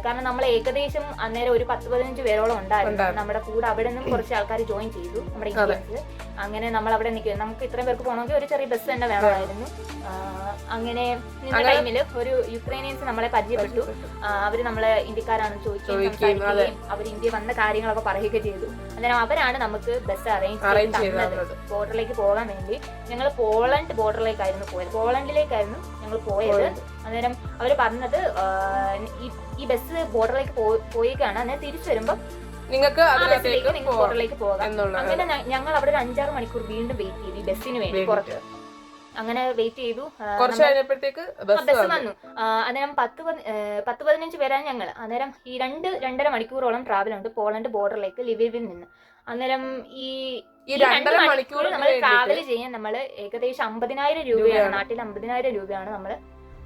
കാരണം നമ്മൾ ഏകദേശം അന്നേരം ഒരു 10-15 പേരോളം ഉണ്ടായിരുന്നു നമ്മുടെ കൂടെ. അവിടെ നിന്നും കുറച്ച് ആൾക്കാർ ജോയിൻ ചെയ്തു നമ്മുടെ ഇന്ത്യൻസ്. അങ്ങനെ നമ്മൾ അവിടെ നിൽക്കും. നമുക്ക് ഇത്രയും പേർക്ക് പോകണമെങ്കിൽ ഒരു ചെറിയ ബസ് തന്നെ വേണമായിരുന്നു. അങ്ങനെ നിന്ന ടൈമിൽ ഒരു യുക്രൈനിയൻസ് നമ്മളെ പരിചയപ്പെട്ടു. അവര് നമ്മളെ ഇന്ത്യക്കാരാണെന്ന് ചോദിക്കുകയും അവർ ഇന്ത്യ വന്ന കാര്യങ്ങളൊക്കെ പറയുകയൊക്കെ ചെയ്തു. അന്നേരം അവരാണ് നമുക്ക് ബസ് അറേഞ്ച് ചെയ്തത് ബോർഡറിലേക്ക് പോകാൻ വേണ്ടി. ഞങ്ങൾ പോളണ്ട് ബോർഡറിലേക്കായിരുന്നു പോയത്, പോളണ്ടിലേക്കായിരുന്നു ഞങ്ങൾ പോയത്. അന്നേരം അവർ പറഞ്ഞത് ഈ ബസ് ബോർഡറിലേക്ക് പോയേക്കാണ്, അന്നേരം തിരിച്ചു വരുമ്പോൾ നിങ്ങൾക്ക് ബോർഡറിലേക്ക് പോകാം. അങ്ങനെ ഞങ്ങൾ അവിടെ ഒരു 5-6 മണിക്കൂർ വീണ്ടും വെയിറ്റ് ചെയ്തു ഈ ബസ്സിന് വേണ്ടി പുറത്ത്. അങ്ങനെ വെയിറ്റ് ചെയ്തു. ബസ് വന്നു. അന്നേരം 10-15 പേരാണ് ഞങ്ങൾ. അന്നേരം ഈ 2-2.5 മണിക്കൂറോളം ട്രാവൽ ഉണ്ട് പോളണ്ട് ബോർഡറിലേക്ക് ലിവിവിൽ നിന്ന്. അന്നേരം ഈ 2 മണിക്കൂർ നമ്മൾ ട്രാവൽ ചെയ്യാൻ നമ്മൾ ഏകദേശം 50,000 രൂപയാണ്, നാട്ടിൽ 50,000 രൂപയാണ് നമ്മൾ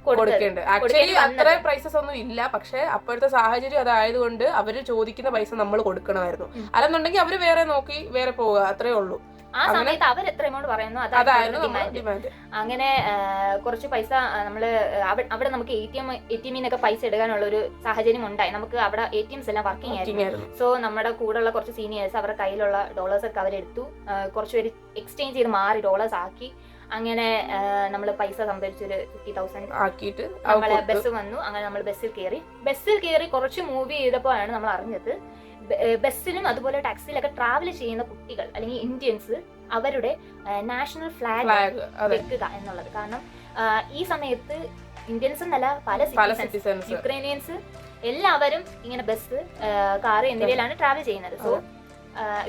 കൊടുക്കേണ്ടത്. ആക്ച്വലി അത്ര പ്രൈസസ് ഒന്നും ഇല്ല, പക്ഷെ അപ്പോഴത്തെ സാഹചര്യം അതായതുകൊണ്ട് അവര് ചോദിക്കുന്ന പൈസ നമ്മൾ കൊടുക്കണമായിരുന്നു. അല്ലെന്നുണ്ടെങ്കിൽ അവര് വേറെ നോക്കി വേറെ പോവുക, അത്രേ ഉള്ളൂ. ആ സമയത്ത് അവർ എത്ര എമൗണ്ട് പറയുന്നു അതായിരുന്നു ഡിമാൻഡ്. അങ്ങനെ കുറച്ച് പൈസ നമ്മള് അവിടെ നമുക്ക് ATM പൈസ എടുക്കാനുള്ള ഒരു സാഹചര്യം ഉണ്ടായി. നമുക്ക് അവിടെ ATMs എല്ലാം വർക്കിംഗ് ആയിരുന്നു. സോ നമ്മുടെ കൂടെയുള്ള കുറച്ച് സീനിയേഴ്സ് അവരുടെ കയ്യിലുള്ള ഡോളേഴ്സ് ഒക്കെ അവരെടുത്തു. കുറച്ച് പേര് എക്സ്ചേഞ്ച് ചെയ്ത് മാറി ഡോളേഴ്സ് ആക്കി. അങ്ങനെ നമ്മൾ പൈസ സംഭരിച്ചൊരു 50,000 ആക്കിയിട്ട് നമ്മളെ ബസ് വന്നു. അങ്ങനെ നമ്മൾ ബസ്സിൽ കയറി കുറച്ച് മൂവ് ചെയ്തപ്പോഴാണ് നമ്മൾ അറിഞ്ഞത് ബസ്സിലും അതുപോലെ ടാക്സിയിലൊക്കെ ട്രാവൽ ചെയ്യുന്ന കുട്ടികൾ അല്ലെങ്കിൽ ഇന്ത്യൻസ് അവരുടെ നാഷണൽ ഫ്ലാഗ് വെക്കുക എന്നുള്ളത്. കാരണം ഈ സമയത്ത് ഇന്ത്യൻസ് എന്നല്ല പല സിറ്റിസൺസ് യുക്രൈനിയൻസ് എല്ലാവരും ഇങ്ങനെ ബസ് കാറ് എന്നിവയിലാണ് ട്രാവൽ ചെയ്യുന്നത്. സോ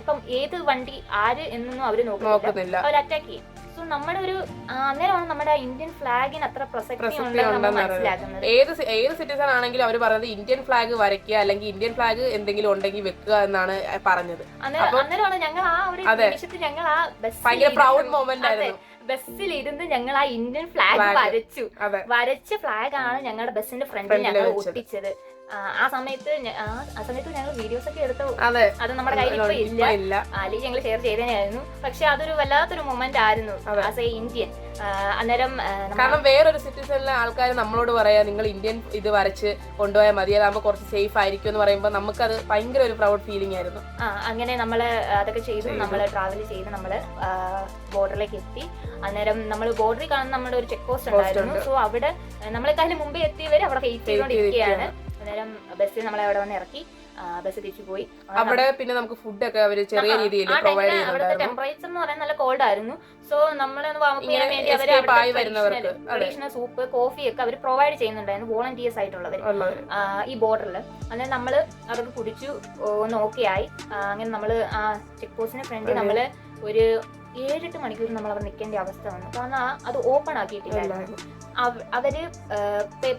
ഇപ്പം ഏത് വണ്ടി ആര് എന്നൊന്നും അവര് നോക്കുന്നില്ല, അവർ അറ്റാക്ക് ചെയ്യും. സോ നമ്മുടെ ഒരു അന്നേരമാണ് നമ്മുടെ ഇന്ത്യൻ ഫ്ലാഗിന് അത്ര പ്രസക്തി ഉണ്ടെന്ന് മനസ്സിലാക്കുന്നത്. ഏത് സിറ്റിസൺ ആണെങ്കിലും അവർ പറഞ്ഞത് ഇന്ത്യൻ ഫ്ലാഗ് വരയ്ക്കുക അല്ലെങ്കിൽ ഇന്ത്യൻ ഫ്ലാഗ് എന്തെങ്കിലും ഉണ്ടെങ്കിൽ വെക്കുക എന്നാണ് പറഞ്ഞത്. അന്നേരമാണ് ഞങ്ങൾ ആ ഒരു നിമിഷത്തിൽ ഞങ്ങൾ ആ ബസ്സിലിരുന്ന് ഞങ്ങൾ ആ ഇന്ത്യൻ ഫ്ലാഗ് വരച്ച ഫ്ലാഗാണ് ഞങ്ങളുടെ ബസ്സിന്റെ ഫ്രണ്ടിൽ ഞങ്ങൾ ഒട്ടിച്ചത്. ആ സമയത്ത് ഞങ്ങൾ വീഡിയോസ് ഒക്കെ എടുത്തു. അത് നമ്മുടെ കയ്യിൽ ഇപ്പൊ ഇല്ല, അല്ലെങ്കിൽ ഞങ്ങൾ ഷെയർ ചെയ്തേനായിരുന്നു. പക്ഷെ അതൊരു വല്ലാത്തൊരു മൊമെന്റ് ആയിരുന്നു ആസ് എ ഇന്ത്യൻ. അന്നേരം കാരണം വേറൊരു സിറ്റിസണിലെ ആൾക്കാർ നമ്മളോട് പറയാ നിങ്ങൾ ഇന്ത്യൻ ഇത് വരച്ച് കൊണ്ടുപോയാൽ മതി, അതാകുമ്പോൾ കുറച്ച് സേഫ് ആയിരിക്കും എന്ന് പറയുമ്പോൾ നമുക്കത് ഭയങ്കര ഒരു പ്രൗഡ് ഫീലിംഗ് ആയിരുന്നു. അങ്ങനെ നമ്മള് അതൊക്കെ ചെയ്തു. നമ്മള് ട്രാവൽ ചെയ്ത് നമ്മള് ബോർഡറിലേക്ക് എത്തി. അന്നേരം നമ്മൾ ബോർഡറിൽ കാണുന്ന നമ്മുടെ ഒരു ചെക്ക് പോസ്റ്റ് ഉണ്ടായിരുന്നു. സോ അവിടെ നമ്മളെക്കാളും മുമ്പേ എത്തിയവര് അവിടെ വെയിറ്റ് ചെയ്തുകൊണ്ടിരിക്കുകയാണ്. അന്നേരം ബസ്സിൽ നമ്മളെ അവിടെ വന്ന് ഇറക്കി ബസ് തിരിച്ചു പോയി. അവിടെ പിന്നെ നമുക്ക് ഫുഡ് ഒക്കെ അവര് ചെറിയ രീതിയിൽ പ്രൊവൈഡ് ചെയ്യുന്നുണ്ടായിരുന്നു. അവിടുത്തെ ടെമ്പറേച്ചർ എന്ന് പറയാൻ നല്ല കോൾഡ് ആയിരുന്നു. സോ നമ്മളെ വാമപ്പ് ചെയ്യാൻ വേണ്ടി അവര് ട്രഡീഷണൽ സൂപ്പ് കോഫി ഒക്കെ അവർ പ്രൊവൈഡ് ചെയ്യുന്നുണ്ടായിരുന്നു വോളണ്ടിയേഴ്സ് ആയിട്ടുള്ളവർ ഈ ബോർഡറിൽ. അന്നേരം നമ്മള് അതൊക്കെ കുടിച്ചു ഒന്ന് ഓക്കെ ആയി. അങ്ങനെ നമ്മള് ആ ചെക്ക് പോസ്റ്റിന് ഫ്രണ്ടിൽ നമ്മള് ഒരു 7-8 മണിക്കൂർ നമ്മൾ അവിടെ നിൽക്കേണ്ട അവസ്ഥ വന്നു. കാരണം അത് ഓപ്പൺ ആക്കിയിട്ടില്ലായിരുന്നു. അവര്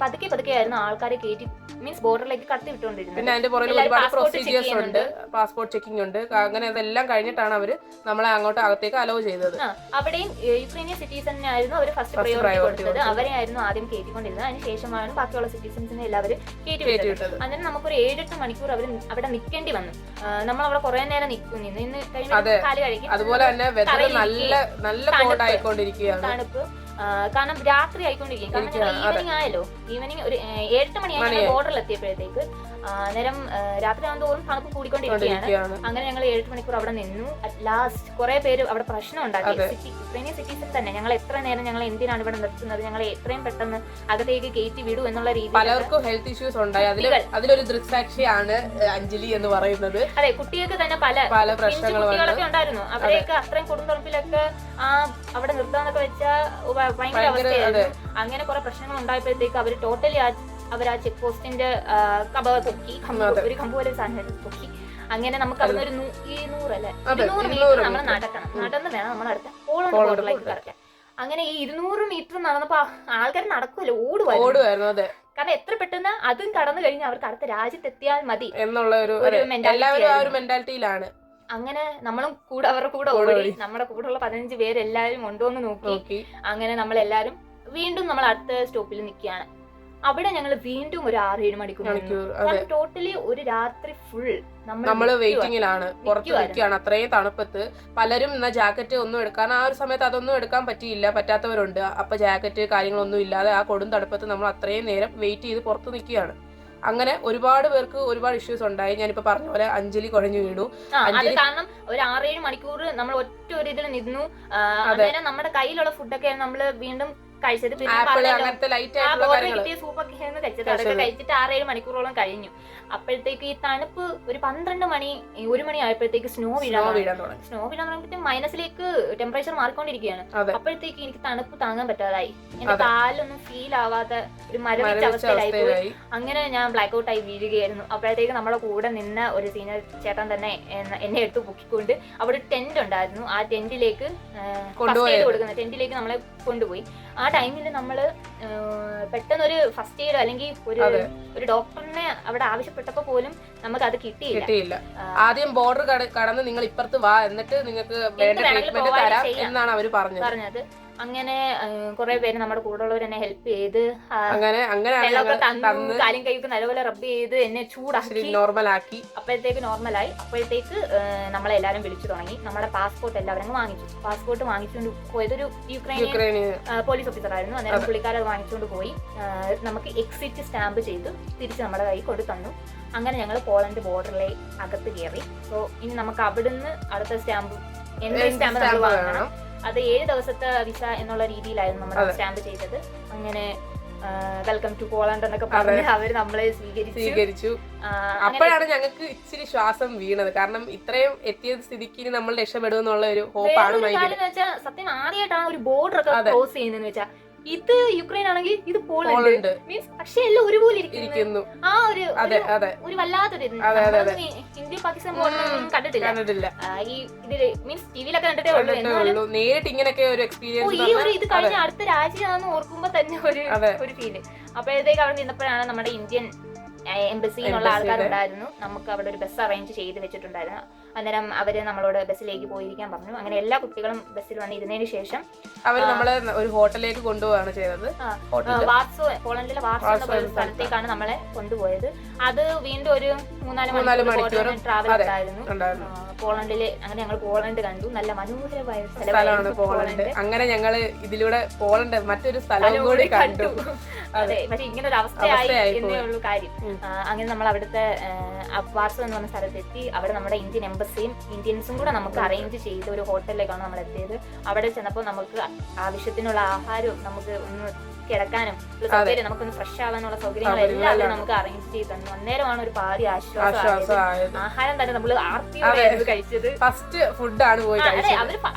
പതുക്കെ ആയിരുന്നു ആൾക്കാരെ കയറ്റി മീൻസ് ബോർഡറിലേക്ക് കടത്തി വിട്ടുകൊണ്ടിരുന്നത്. പിന്നെ അതിന്റെ പുറകിൽ ഒരുപാട് പ്രൊസീജിയേഴ്സ് ഉണ്ട്, പാസ്പോർട്ട് ചെക്കിംഗ് ഉണ്ട്. അങ്ങനെ അതെല്ലാം കഴിഞ്ഞിട്ടാണ് അവര് നമ്മളെ അങ്ങോട്ട് അകത്തേക്ക് അലോ ചെയ്തത്. അവിടെയും യുക്രൈനിയൻ സിറ്റിസൺ ആയിരുന്നു അവർ ഫസ്റ്റ് പ്രയോറിറ്റി കൊടുത്തത്. അവരെ ആയിരുന്നു ആദ്യം കയറ്റിക്കൊണ്ടിരുന്നത്. അതിനുശേഷമാണ് ബാക്കിയുള്ള സിറ്റിസൺസിനെ എല്ലാവരും കയറ്റിവിട്ടത്. അങ്ങനെ നമുക്കൊരു 7-8 മണിക്കൂർ അവർ അവിടെ നിൽക്കേണ്ടി വന്നു. നമ്മൾ അവിടെ കുറെ നേരം നിന്നു കാല് കഴിക്കും. അതുപോലെ തന്നെ നല്ല തണുപ്പ്. കാരണം രാത്രി ആയിക്കൊണ്ടിരിക്കും. കാരണം ഈവനിങ് ആയല്ലോ, ഈവനിങ് ഒരു 7-8 മണിയായി ബോർഡറിൽ എത്തിയപ്പോഴത്തേക്ക്. നേരം രാത്രി ആകുമ്പോഴും തണുപ്പ് കൂടിക്കൊണ്ടിരിക്കുകയാണ്. അങ്ങനെ ഞങ്ങൾ 7-8 മണിക്കൂർ അവിടെ നിന്നു. അറ്റ് ലാസ്റ്റ് കുറെ പേര് അവിടെ പ്രശ്നം ഉണ്ടാക്കി. യുക്രൈനിയൻ സിറ്റിസൺ തന്നെ ഞങ്ങൾ എത്ര നേരം ഞങ്ങൾ എന്തിനാണ് ഇവിടെ നിർത്തുന്നത്, ഞങ്ങൾ എത്രയും പെട്ടെന്ന് അകത്തേക്ക് കയറ്റി വിടൂ എന്നുള്ള രീതിയിൽ പലർക്കും ഹെൽത്ത് ഇഷ്യൂസ് ഉണ്ടായി. അതിലൊരു ദൃക്സാക്ഷിയാണ് അഞ്ജലി എന്ന് പറയുന്നത്. അതെ, കുട്ടികൾക്ക് തന്നെ പല കുട്ടികളൊക്കെ ഉണ്ടായിരുന്നു. അവരെയൊക്കെ അത്രയും കൊടുംതണുപ്പിലൊക്കെ അവിടെ നിർത്താന്നൊക്കെ വെച്ചാൽ ഭയങ്കര അവസ്ഥയായിരുന്നു. അങ്ങനെ കുറെ പ്രശ്നങ്ങൾ ഉണ്ടായപ്പോഴത്തേക്ക് അവർ ടോട്ടലി അവർ ആ ചെക്ക് പോസ്റ്റിന്റെ കബ പൊക്കി, ഒരു കമ്പ് പോലെ സാധനം പൊക്കി. അങ്ങനെ നമുക്ക് അവിടെ ഒരു 200 മീറ്റർ നമ്മൾ നടന്ന് വേണം നമ്മൾ അടുത്ത പോളണ്ട് ബോർഡറിലേക്ക് കടക്കാൻ. അങ്ങനെ ഈ 200 മീറ്റർ നടന്നപ്പോ ആൾക്കാർ നടക്കുമല്ലോ, ഓടുവായിരുന്നു. കാരണം എത്ര പെട്ടെന്ന് അതും കടന്നു കഴിഞ്ഞാൽ അവർക്ക് അടുത്ത രാജ്യത്തെത്തിയാൽ മതി എന്നുള്ള ഒരു മെന്റാലിറ്റിയിലാണ്. അങ്ങനെ നമ്മളും കൂടെ അവരുടെ കൂടെ ഓടി. നമ്മുടെ കൂടെയുള്ള 15 പേര് എല്ലാവരും ഉണ്ടോ എന്ന് നോക്കി. അങ്ങനെ നമ്മളെല്ലാരും വീണ്ടും നമ്മൾ അടുത്ത സ്റ്റോപ്പിൽ നിൽക്കുകയാണ്. അവിടെ ഞങ്ങൾ വീണ്ടും ഒരു 6-7 മണിക്കൂർ ടോട്ടലി ഒരു രാത്രി ഫുൾ നമ്മള് വെയിറ്റിംഗിലാണ്, പുറത്ത് നിൽക്കുകയാണ് അത്രയും തണുപ്പത്ത്. പലരും എന്നാ ജാക്കറ്റ് ഒന്നും എടുക്കാൻ ആ ഒരു സമയത്ത് അതൊന്നും എടുക്കാൻ പറ്റാത്തവരുണ്ട്. അപ്പൊ ജാക്കറ്റ് കാര്യങ്ങളൊന്നും ഇല്ലാതെ ആ കൊടും തണുപ്പത്ത് നമ്മൾ അത്രയും നേരം വെയിറ്റ് ചെയ്ത് പുറത്ത് നിൽക്കുകയാണ്. അങ്ങനെ ഒരുപാട് പേർക്ക് ഒരുപാട് ഇഷ്യൂസ് ഉണ്ടായി. ഞാനിപ്പോ പറഞ്ഞ പോലെ അഞ്ജലി കുഴഞ്ഞു വീണു. അത് കാരണം ഒരു 6-7 മണിക്കൂർ നമ്മൾ ഒറ്റ ഒരു ഇതിൽ നിന്നു. അന്നേരം നമ്മുടെ കയ്യിലുള്ള ഫുഡൊക്കെ നമ്മൾ വീണ്ടും കഴിച്ചത്. കിട്ടിയ സൂപ്പൊക്കെ കഴിച്ചത്. അതൊക്കെ കഴിച്ചിട്ട് 6-7 മണിക്കൂറോളം കഴിഞ്ഞു. അപ്പോഴത്തേക്ക് ഈ തണുപ്പ് ഒരു 12 മണി 1 മണി ആയപ്പോഴത്തേക്ക് സ്നോ വീഴാൻ തുടങ്ങി. മൈനസിലേക്ക് ടെമ്പറേച്ചർ മാറിക്കൊണ്ടിരിക്കുകയാണ്. അപ്പോഴത്തേക്ക് എനിക്ക് തണുപ്പ് താങ്ങാൻ പറ്റാതായി. എന്റെ കാലൊന്നും ഫീൽ ആവാത്ത ഒരു മരവിച്ച അവസ്ഥയിലായി പോയി. അങ്ങനെ ഞാൻ ബ്ലാക്ക് ഔട്ട് ആയി വീഴുകയായിരുന്നു. അപ്പോഴത്തേക്ക് നമ്മുടെ കൂടെ നിന്ന ഒരു സീനിയർ ചേട്ടൻ തന്നെ എന്നെ എടുത്ത് പൊക്കിക്കൊണ്ട് അവിടെ ടെന്റ് ഉണ്ടായിരുന്നു. ആ ടെന്റിലേക്ക് കൊടുക്കുന്ന ടെന്റിലേക്ക് നമ്മളെ കൊണ്ടുപോയി. ആ ടൈമിൽ നമ്മള് പെട്ടെന്നൊരു ഫസ്റ്റ് എയ്ഡ് അല്ലെങ്കിൽ ഒരു ഡോക്ടറിനെ അവിടെ ആവശ്യപ്പെട്ടപ്പോ പോലും നമുക്ക് അത് കിട്ടിയില്ല. ആദ്യം ബോർഡർ കടന്ന് നിങ്ങൾ ഇപ്പുറത്ത് വാ, എന്നിട്ട് നിങ്ങൾക്ക് വേണ്ട ട്രീറ്റ്മെന്റ് തരാം എന്നാണ് അവർ പറഞ്ഞത്. അങ്ങനെ കുറെ പേര് നമ്മുടെ കൂടെ ഉള്ളവർ എന്നെ ഹെൽപ്പ് ചെയ്ത് വെള്ളമൊക്കെ തന്നു, കാലും കൈക്ക് നല്ലപോലെ റബ്ബ് ചെയ്ത് എന്നെ ചൂടാക്കി നോർമലാക്കി. അപ്പോഴത്തേക്ക് നോർമലായി. അപ്പോഴത്തേക്ക് നമ്മളെല്ലാരും വിളിച്ചു തുടങ്ങി. നമ്മുടെ പാസ്പോർട്ട് എല്ലാവരും വാങ്ങിച്ചു. പാസ്പോർട്ട് വാങ്ങിച്ചുകൊണ്ട് പോയത് ഒരു യുക്രൈനിയൻ പോലീസ് ഓഫീസർ ആയിരുന്നു. അന്നേരം പുള്ളിക്കാരൻ അത് വാങ്ങിച്ചുകൊണ്ട് പോയി നമുക്ക് എക്സിറ്റ് സ്റ്റാമ്പ് ചെയ്ത് തിരിച്ച് നമ്മുടെ കൈ കൊടുത്തു തന്നു. അങ്ങനെ ഞങ്ങൾ പോളണ്ട് ബോർഡറിലെ അകത്ത് കയറി. സോ ഇനി നമുക്ക് അവിടുന്ന് അടുത്ത സ്റ്റാമ്പ് എൻട്രി സ്റ്റാമ്പ് നമ്മൾ വാങ്ങണം. അത് 7 ദിവസത്തെ വിസ എന്നുള്ള രീതിയിലായിരുന്നു നമ്മൾ സ്റ്റാമ്പ് ചെയ്തത്. അങ്ങനെ വെൽക്കം ടു പോളണ്ട് എന്നൊക്കെ പറഞ്ഞ് അവര് നമ്മളെ സ്വീകരിച്ചു. അപ്പോഴാണ് ഞങ്ങൾക്ക് ഇച്ചിരി ശ്വാസം വീണത്. കാരണം ഇത്രയും എത്തിയ സ്ഥിതിക്ക് നമ്മൾ രക്ഷപ്പെടും എന്നുള്ള ഒരു ഹോപ്പാണ്. സത്യം ആദ്യമായിട്ടാണ് ഒരു ബോർഡർ ഒക്കെ ക്രോസ് ചെയ്യുന്നതെന്ന് വെച്ചാൽ ഇത് യുക്രൈൻ ആണെങ്കിൽ ഇത് പോളണ്ട് മീൻസ് പക്ഷെ എല്ലാം ഒരുപോലെ ഇരിക്കുന്നു. ആ ഒരു വല്ലാത്തൊരു ഇന്ത്യ പാകിസ്ഥാൻ ബോർഡർ കണ്ടിട്ടില്ല. ഈ ഇതില് മീൻസ് ടിവിയിലൊക്കെ കണ്ടിട്ടേ ഉള്ളൂ. നേരിട്ട് ഇങ്ങനെയൊക്കെ ഒരു എക്സ്പീരിയൻസ് ഈ ഒരു ഇത് കഴിഞ്ഞ അടുത്ത രാജ്യമാണെന്ന് ഓർക്കുമ്പോ തന്നെ ഒരു ഫീല്. അപ്പോഴത്തേക്ക് അവിടെ നിന്നപ്പോഴാണ് നമ്മുടെ ഇന്ത്യൻ എംബസിയിലുള്ള ആൾക്കാരുണ്ടായിരുന്നു. നമുക്ക് അവിടെ ഒരു ബസ് അറേഞ്ച് ചെയ്ത് വെച്ചിട്ടുണ്ടായിരുന്നു. അന്നേരം അവര് നമ്മളോട് ബസ്സിലേക്ക് പോയിരിക്കാൻ പറഞ്ഞു. അങ്ങനെ എല്ലാ കുട്ടികളും ബസ്സിൽ വന്ന് ഇരുന്നതിന് ശേഷം അവർ നമ്മളെ ഒരു ഹോട്ടലിലേക്ക് കൊണ്ടുപോവാണ് ചെയ്തത്. വാർസോ, പോളണ്ടിലെ വാർസോ എന്ന സ്ഥലത്തേക്കാണ് നമ്മളെ കൊണ്ടുപോയത്. അത് വീണ്ടും ഒരു 3-4 മണിക്കൂർ ട്രാവൽ ഉണ്ടായിരുന്നു പോളണ്ടില്. അങ്ങനെ ഞങ്ങൾ പോളണ്ട് കണ്ടു. നല്ല മനോഹരമായ സ്ഥലമാണ് പോളണ്ട്. അങ്ങനെ ഞങ്ങള് ഇതിലൂടെ പോളണ്ട് മറ്റൊരു സ്ഥലം കൂടി കണ്ടു. അതെ, പക്ഷെ ഇങ്ങനെ ഒരു അവസ്ഥയായി എന്നേ ഉള്ളൂ കാര്യം. അങ്ങനെ നമ്മൾ അവിടുത്തെ വാർസോ എന്ന് പറഞ്ഞ സ്ഥലത്തെത്തി. അവിടെ നമ്മുടെ ഇന്ത്യൻ എംബസിയും ഇന്ത്യൻസും കൂടെ നമുക്ക് അറേഞ്ച് ചെയ്ത ഒരു ഹോട്ടലിലേക്കാണ് നമ്മൾ എത്തിയത്. അവിടെ ചെന്നപ്പോൾ നമുക്ക് ആവശ്യത്തിനുള്ള ആഹാരവും നമുക്ക് ഒന്ന് കിടക്കാനും സൗകര്യം, നമുക്കൊന്ന് ഫ്രഷ് ആവാനുള്ള സൗകര്യങ്ങളെല്ലാം നമുക്ക് അറേഞ്ച് ചെയ്ത് തന്നു. അന്നേരമാണ് ഒരു പാതി ആശ്വാസം. ആഹാരം തന്നെ നമ്മൾ ആർത്തിയോടെ കഴിച്ചത്. ഫസ്റ്റ് ഫുഡാണ് പോയി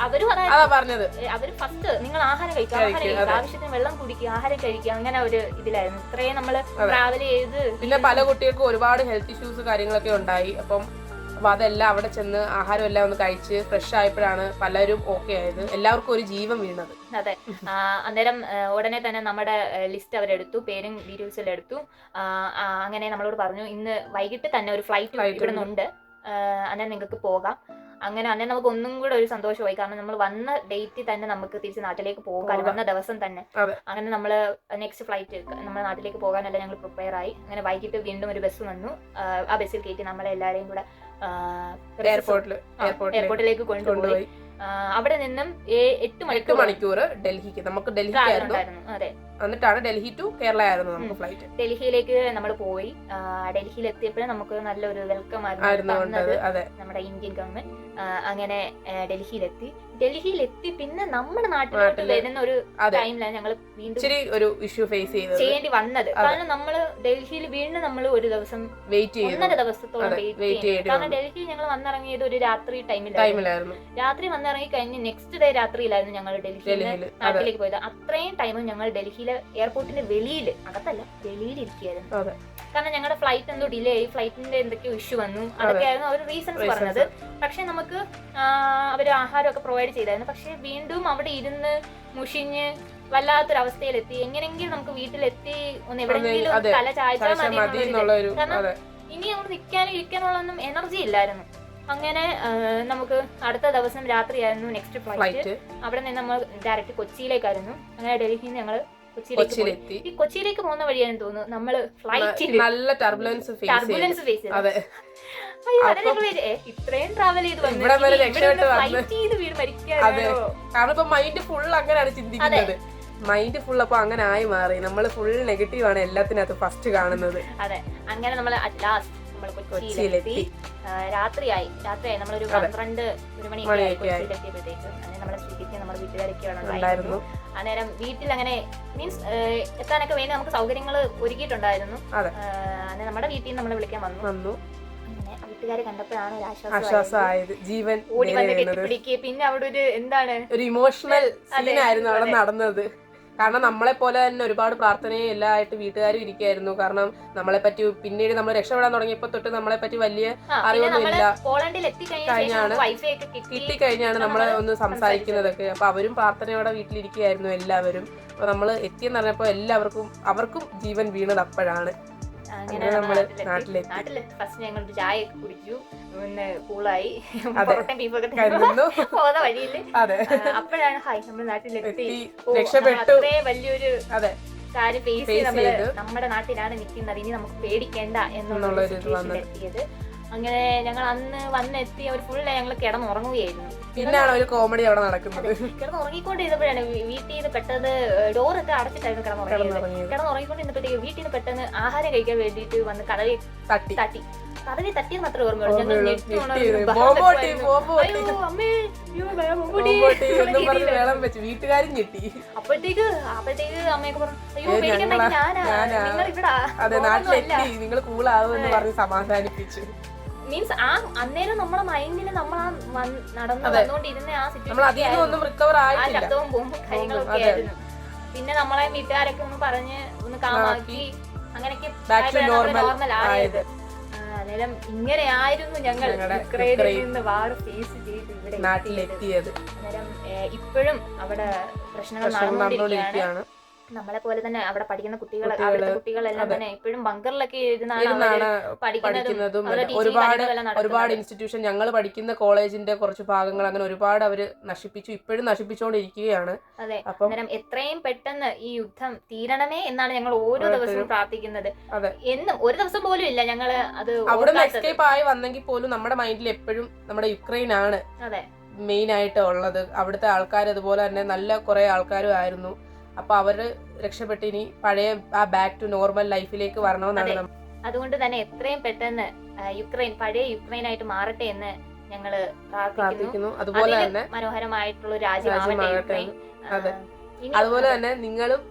പറഞ്ഞത്. അവര് ഫസ്റ്റ് നിങ്ങൾ ആഹാരം കഴിക്കുക, ആവശ്യത്തിന് വെള്ളം കുടിക്കുക, ആഹാരം കഴിക്കുക, അങ്ങനെ ഒരു ഇതിലായിരുന്നു. ഇത്രയും നമ്മള് ട്രാവൽ ചെയ്ത്. പിന്നെ പല കുട്ടികൾക്കും ഒരുപാട് ഹെൽത്ത് ഇഷ്യൂസ് കാര്യങ്ങളൊക്കെ ഉണ്ടായി. അപ്പൊ അതെല്ലാം അവിടെ ചെന്ന് ആഹാരം എല്ലാം ഒന്ന് കഴിച്ച് ഫ്രഷ് ആയപ്പോഴാണ് പലരും ഓക്കെ ആയത്. എല്ലാവർക്കും ഒരു ജീവൻ വീണത്. അതെ, അന്നേരം ഉടനെ തന്നെ നമ്മുടെ ലിസ്റ്റ് അവരെടുത്തു, പേരും ഡീറ്റെയിൽസ് എല്ലാം എടുത്തു. അങ്ങനെ നമ്മളോട് പറഞ്ഞു ഇന്ന് വൈകിട്ട് തന്നെ ഒരു ഫ്ലൈറ്റ് ഇവിടെ നിന്നുണ്ട്, അന്നേരം നിങ്ങൾക്ക് പോകാം. അങ്ങനെ അന്നേരം നമുക്ക് ഒന്നും കൂടെ ഒരു സന്തോഷമായി. കാരണം നമ്മൾ വന്ന ഡേറ്റ് തന്നെ നമുക്ക് തിരിച്ച് നാട്ടിലേക്ക് പോകാൻ, വന്ന ദിവസം തന്നെ. അങ്ങനെ നമ്മൾ നെക്സ്റ്റ് ഫ്ലൈറ്റ് നമ്മുടെ നാട്ടിലേക്ക് പോകാനല്ല ഞങ്ങൾ പ്രിപ്പയർ ആയി. അങ്ങനെ വൈകിട്ട് വീണ്ടും ഒരു ബസ് വന്നു. ആ ബസ്സിൽ കയറ്റി നമ്മളെല്ലാരെയും കൂടെ എയർപോർട്ടിലേക്ക് കൊണ്ടുപോയി. അവിടെ നിന്നും 8 മണിക്കൂർ ഡൽഹിക്ക്, നമുക്ക് ഡൽഹിക്കായിരുന്നു. അതെ, എന്നിട്ടാണ് ഡൽഹി ടു കേരള ആയിരുന്നു നമുക്ക് ഫ്ലൈറ്റ്. ഡൽഹിയിലേക്ക് നമ്മൾ പോയി. ഡൽഹിയിൽ എത്തിയപ്പോഴും നമുക്ക് നല്ലൊരു വെൽക്കം ആയിരുന്നു നമ്മുടെ ഇന്ത്യൻ ഗവൺമെന്റ്. അങ്ങനെ ഡൽഹിയിലെത്തി പിന്നെ നമ്മുടെ നാട്ടിലോട്ട് വരുന്ന ഒരു ടൈമിലാണ് ഞങ്ങൾ വീണ്ടും ഒരു ഇഷ്യൂ ഫേസ് ചെയ്യേണ്ടി വന്നത്. കാരണം നമ്മള് ഡൽഹിയിൽ വീണ്ടും നമ്മൾ ഒരു ദിവസം 1.5 ദിവസത്തോളം വെയിറ്റ് ചെയ്തു. കാരണം ഡൽഹിയിൽ ഞങ്ങൾ വന്നിറങ്ങിയത് ഒരു രാത്രി ടൈമിലായിരുന്നു. രാത്രി വന്നിറങ്ങി കഴിഞ്ഞ് നെക്സ്റ്റ് ഡേ രാത്രിയിലായിരുന്നു ഞങ്ങൾ ഡൽഹിയിൽ നാട്ടിലേക്ക് പോയത്. അത്രയും ടൈമും ഞങ്ങൾ ഡൽഹിയിലെ എയർപോർട്ടിന്റെ വെളിയിൽ, അകത്തല്ല വെളിയിൽ ഇരിക്കുകയായിരുന്നു. കാരണം ഞങ്ങളുടെ ഫ്ലൈറ്റ് എന്തോ ഡിലേ ആയി, ഫ്ലൈറ്റിന്റെ എന്തൊക്കെയോ ഇഷ്യൂ വന്നു. അതൊക്കെയായിരുന്നു അവർ റീസൺസ് പറഞ്ഞത്. പക്ഷെ നമുക്ക് അവര് ആഹാരമൊക്കെ പ്രൊവൈഡ് ചെയ്തായിരുന്നു. പക്ഷെ വീണ്ടും അവിടെ ഇരുന്ന് മുഷിഞ്ഞ് വല്ലാത്തൊരവസ്ഥയിലെത്തി. എങ്ങനെയെങ്കിലും നമുക്ക് വീട്ടിലെത്തി ഒന്ന് എവിടെയെങ്കിലും തല ചായ്ച്ചാൽ മതി. കാരണം ഇനി നമുക്ക് നിൽക്കാനും ഇരിക്കാനുള്ളൊന്നും എനർജി ഇല്ലായിരുന്നു. അങ്ങനെ നമുക്ക് അടുത്ത ദിവസം രാത്രിയായിരുന്നു നെക്സ്റ്റ് ഫ്ലൈറ്റ്. അവിടെ നിന്ന് നമ്മൾ ഡയറക്റ്റ് കൊച്ചിയിലേക്കായിരുന്നു. അങ്ങനെ ഡൽഹിയിൽ നിന്ന് ഞങ്ങള് കൊച്ചിയിലേക്ക്. ഈ കൊച്ചിയിലേക്ക് പോകുന്ന വഴിയാണെന്ന് തോന്നുന്നു നമ്മള് ഫ്ലൈറ്റിൽ നല്ല ടർബുലൻസ് ഫേസ് ചെയ്തു. ഇത്രയും ട്രാവൽ ചെയ്ത് കാരണം ഇപ്പൊ മൈൻഡ് ഫുൾ അങ്ങനെയാണ് ചിന്തിക്കുന്നത്. മൈൻഡ് ഫുൾ അപ്പൊ അങ്ങനെ ആയി മാറി. നമ്മൾ ഫുൾ നെഗറ്റീവ് ആണ് എല്ലാത്തിനകത്ത് ഫസ്റ്റ് കാണുന്നത്. അതെ, അങ്ങനെ നമ്മൾ ലാസ്റ്റ് നമ്മൾ കൊച്ചിയിലെത്തി. രാത്രിയായി നമ്മളൊരു 12 മണിയൊക്കെ കൊച്ചിയിലെത്തിയപ്പോഴത്തേക്ക് അങ്ങനെ നമ്മളെ സ്വീകരിക്കാൻ നമ്മുടെ വീട്ടുകാരൊക്കെയാണ് ഉണ്ടായിരുന്നു. അന്നേരം വീട്ടിൽ അങ്ങനെ മീൻസ് എത്താനൊക്കെ വേണ്ടി നമുക്ക് സൗകര്യങ്ങൾ ഒരുക്കിയിട്ടുണ്ടായിരുന്നു. അങ്ങനെ നമ്മുടെ വീട്ടിൽ നിന്ന് നമ്മളെ വിളിക്കാൻ വന്നു. അങ്ങനെ വീട്ടുകാരെ കണ്ടപ്പോഴാണ് ഒരു ആശ്വാസമായത്. ജീവൻ ഓടി വന്ന് കെട്ടിപ്പിടിക്കുക. പിന്നെ അവിടെ ഒരു ഇമോഷണൽ സീനായിരുന്നു അവിടെ നടന്നത്. കാരണം നമ്മളെ പോലെ തന്നെ ഒരുപാട് പ്രാർത്ഥനയും എല്ലാം ആയിട്ട് വീട്ടുകാരും ഇരിക്കുകയായിരുന്നു. കാരണം നമ്മളെ പറ്റി പിന്നീട് നമ്മൾ രക്ഷപ്പെടാൻ തുടങ്ങിയപ്പോ തൊട്ട് നമ്മളെ പറ്റി വലിയ അറിവൊന്നുമില്ല. കിട്ടിക്കഴിഞ്ഞാണ് നമ്മളെ ഒന്ന് സംസാരിക്കുന്നതൊക്കെ. അപ്പൊ അവരും പ്രാർത്ഥനയോടെ വീട്ടിലിരിക്കുകയായിരുന്നു എല്ലാവരും. അപ്പൊ നമ്മള് എത്തിയെന്ന് പറഞ്ഞപ്പോ അവർക്കും ജീവൻ വീണത് അപ്പോഴാണ്. അങ്ങനെ നമ്മള് നാട്ടിലെത്തി. ഫസ്റ്റ് ഞങ്ങൾ ചായ കുടിച്ചു, പിന്നെ കൂളായി പോന്ന വഴിയില്. അപ്പോഴാണ് നമ്മൾ നാട്ടിലെത്തി, അത്രേ വലിയൊരു കാര്യം ഫേസ് ചെയ്ത് നമ്മുടെ നാട്ടിലാണ് നിൽക്കുന്നത്, ഇനി നമുക്ക് പേടിക്കേണ്ട എന്നുള്ള സിറ്റുവേഷനിലെത്തിയത്. അങ്ങനെ ഞങ്ങൾ അന്ന് വന്നെത്തി ഒരു ഫുൾ ഞങ്ങൾ കിടന്നുറങ്ങുകയായിരുന്നു. പിന്നാണ് ഒരു കോമഡി അവിടെ നടക്കുന്നത്. കിടന്നുറങ്ങിക്കൊണ്ടിരുന്നപ്പോഴാണ് വീട്ടിൽ നിന്ന് പെട്ടെന്ന് ഡോറൊക്കെ അടച്ചിട്ടായിരുന്നു കിടന്നുറങ്ങിക്കൊണ്ടിരുന്നപ്പോഴത്തേക്ക് വീട്ടിൽ നിന്ന് പെട്ടെന്ന് ആഹാരം കഴിക്കാൻ വേണ്ടിയിട്ട് വന്ന് കതവി തട്ടിയെന്ന് മാത്രമേ ഓർമ്മയുള്ളൂ. ഞങ്ങൾ വീട്ടുകാരും ഞെട്ടി. അപ്പോഴത്തേക്ക് അമ്മയൊക്കെ പറഞ്ഞു, അയ്യോ പേടിക്കണ്ട, നിങ്ങൾ കൂളാവുമെന്ന് പറഞ്ഞ് സമാധാനിപ്പിച്ചു. മീൻസ് അന്നേരം നമ്മളെ മൈൻഡില് നടന്നുകൊണ്ടിരുന്ന ആ ശബ്ദവും ബോംബും കാര്യങ്ങളൊക്കെ ആയിരുന്നു. പിന്നെ നമ്മളെ വീട്ടുകാരൊക്കെ ഒന്ന് പറഞ്ഞ് ഒന്ന് കാമാക്കി അങ്ങനെയൊക്കെ നോർമൽ ആയത്. അന്നേരം ഇങ്ങനെയായിരുന്നു ഞങ്ങൾ യുക്രൈനിൽ നിന്ന് വാർ ഫേസ് ചെയ്ത് ഇവിടെ നാട്ടിലെത്തിയത്. അന്നേരം ഇപ്പോഴും അവിടെ പ്രശ്നങ്ങൾ നടന്നുകൊണ്ടിരിക്കുകയാണ്. നമ്മളെ പോലെ തന്നെ അവിടെ പഠിക്കുന്ന അവിടുത്തെ കുട്ടികളെല്ലാം തന്നെ ഇപ്പോഴും ബങ്കറിലൊക്കെ ഇരുന്നാണ് പഠിക്കുന്നതും. ഒരുപാട് ഇൻസ്റ്റിറ്റ്യൂഷൻ ഞങ്ങൾ പഠിക്കുന്ന കോളേജിന്റെ കുറച്ച് ഭാഗങ്ങൾ അങ്ങനെ ഒരുപാട് അവര് നശിപ്പിച്ചു, ഇപ്പോഴും നശിപ്പിച്ചുകൊണ്ടിരിക്കുകയാണ്. അതെ, അന്നേരം എത്രയും പെട്ടെന്ന് ഈ യുദ്ധം തീരണമേ എന്നാണ് ഞങ്ങൾ ഓരോ ദിവസവും പ്രാർത്ഥിക്കുന്നത്. എന്നും ഒരു ദിവസം പോലും ഇല്ല ഞങ്ങൾ അത് അവിടെ എസ്കേപ്പ് ആയി വന്നെങ്കിൽ പോലും നമ്മുടെ മൈൻഡിൽ എപ്പോഴും നമ്മുടെ യുക്രൈൻ ആണ് മെയിൻ ആയിട്ട് ഉള്ളത്. അവിടുത്തെ ആൾക്കാർ അതുപോലെ തന്നെ നല്ല കുറെ ആൾക്കാരും ആയിരുന്നു. അപ്പൊ അവര് രക്ഷപ്പെട്ട് ഇനി പഴയ ആ ബാക്ക് ടു നോർമൽ ലൈഫിലേക്ക് വരണമെന്നാണ്. അതുകൊണ്ട് തന്നെ എത്രയും പെട്ടെന്ന് പഴയ യുക്രൈനായിട്ട് മാറട്ടെ എന്ന് ഞങ്ങള് പ്രാർത്ഥിക്കുന്നു. അതുപോലെ തന്നെ മനോഹരമായിട്ടുള്ള രാജ്യമാവട്ടെ. അതുപോലെ തന്നെ നിങ്ങളും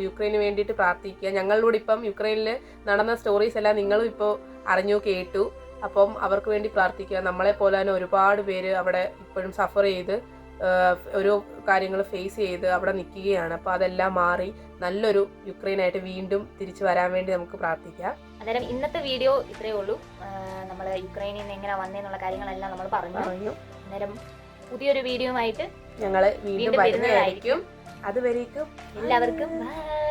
യുക്രൈന് വേണ്ടിയിട്ട് പ്രാർത്ഥിക്കുക. ഞങ്ങളിലൂടെ ഇപ്പം യുക്രൈനില് നടന്ന സ്റ്റോറീസ് എല്ലാം നിങ്ങളും ഇപ്പോ അറിഞ്ഞു കേട്ടു. അപ്പം അവർക്ക് വേണ്ടി പ്രാർത്ഥിക്കുക. നമ്മളെ പോലെ തന്നെ ഒരുപാട് പേര് അവിടെ ഇപ്പോഴും സഫർ ചെയ്ത് ഓരോ കാര്യങ്ങൾ ഫേസ് ചെയ്ത് അവിടെ നിൽക്കുകയാണ്. അപ്പോൾ അതെല്ലാം മാറി നല്ലൊരു യുക്രൈനായിട്ട് വീണ്ടും തിരിച്ചു വരാൻ വേണ്ടി നമുക്ക് പ്രാർത്ഥിക്കാം. അന്നേരം ഇന്നത്തെ വീഡിയോ ഇത്രയേ ഉള്ളൂ. നമ്മൾ യുക്രൈനിൽ നിന്ന് എങ്ങനെ വന്നേന്നുള്ള കാര്യങ്ങളെല്ലാം നമ്മൾ പറഞ്ഞു. അന്നേരം പുതിയൊരു വീഡിയോ ആയിട്ട് ഞങ്ങൾ വീണ്ടും വരുന്നതായിരിക്കും. അതുവരേക്കും എല്ലാവർക്കും ബൈ.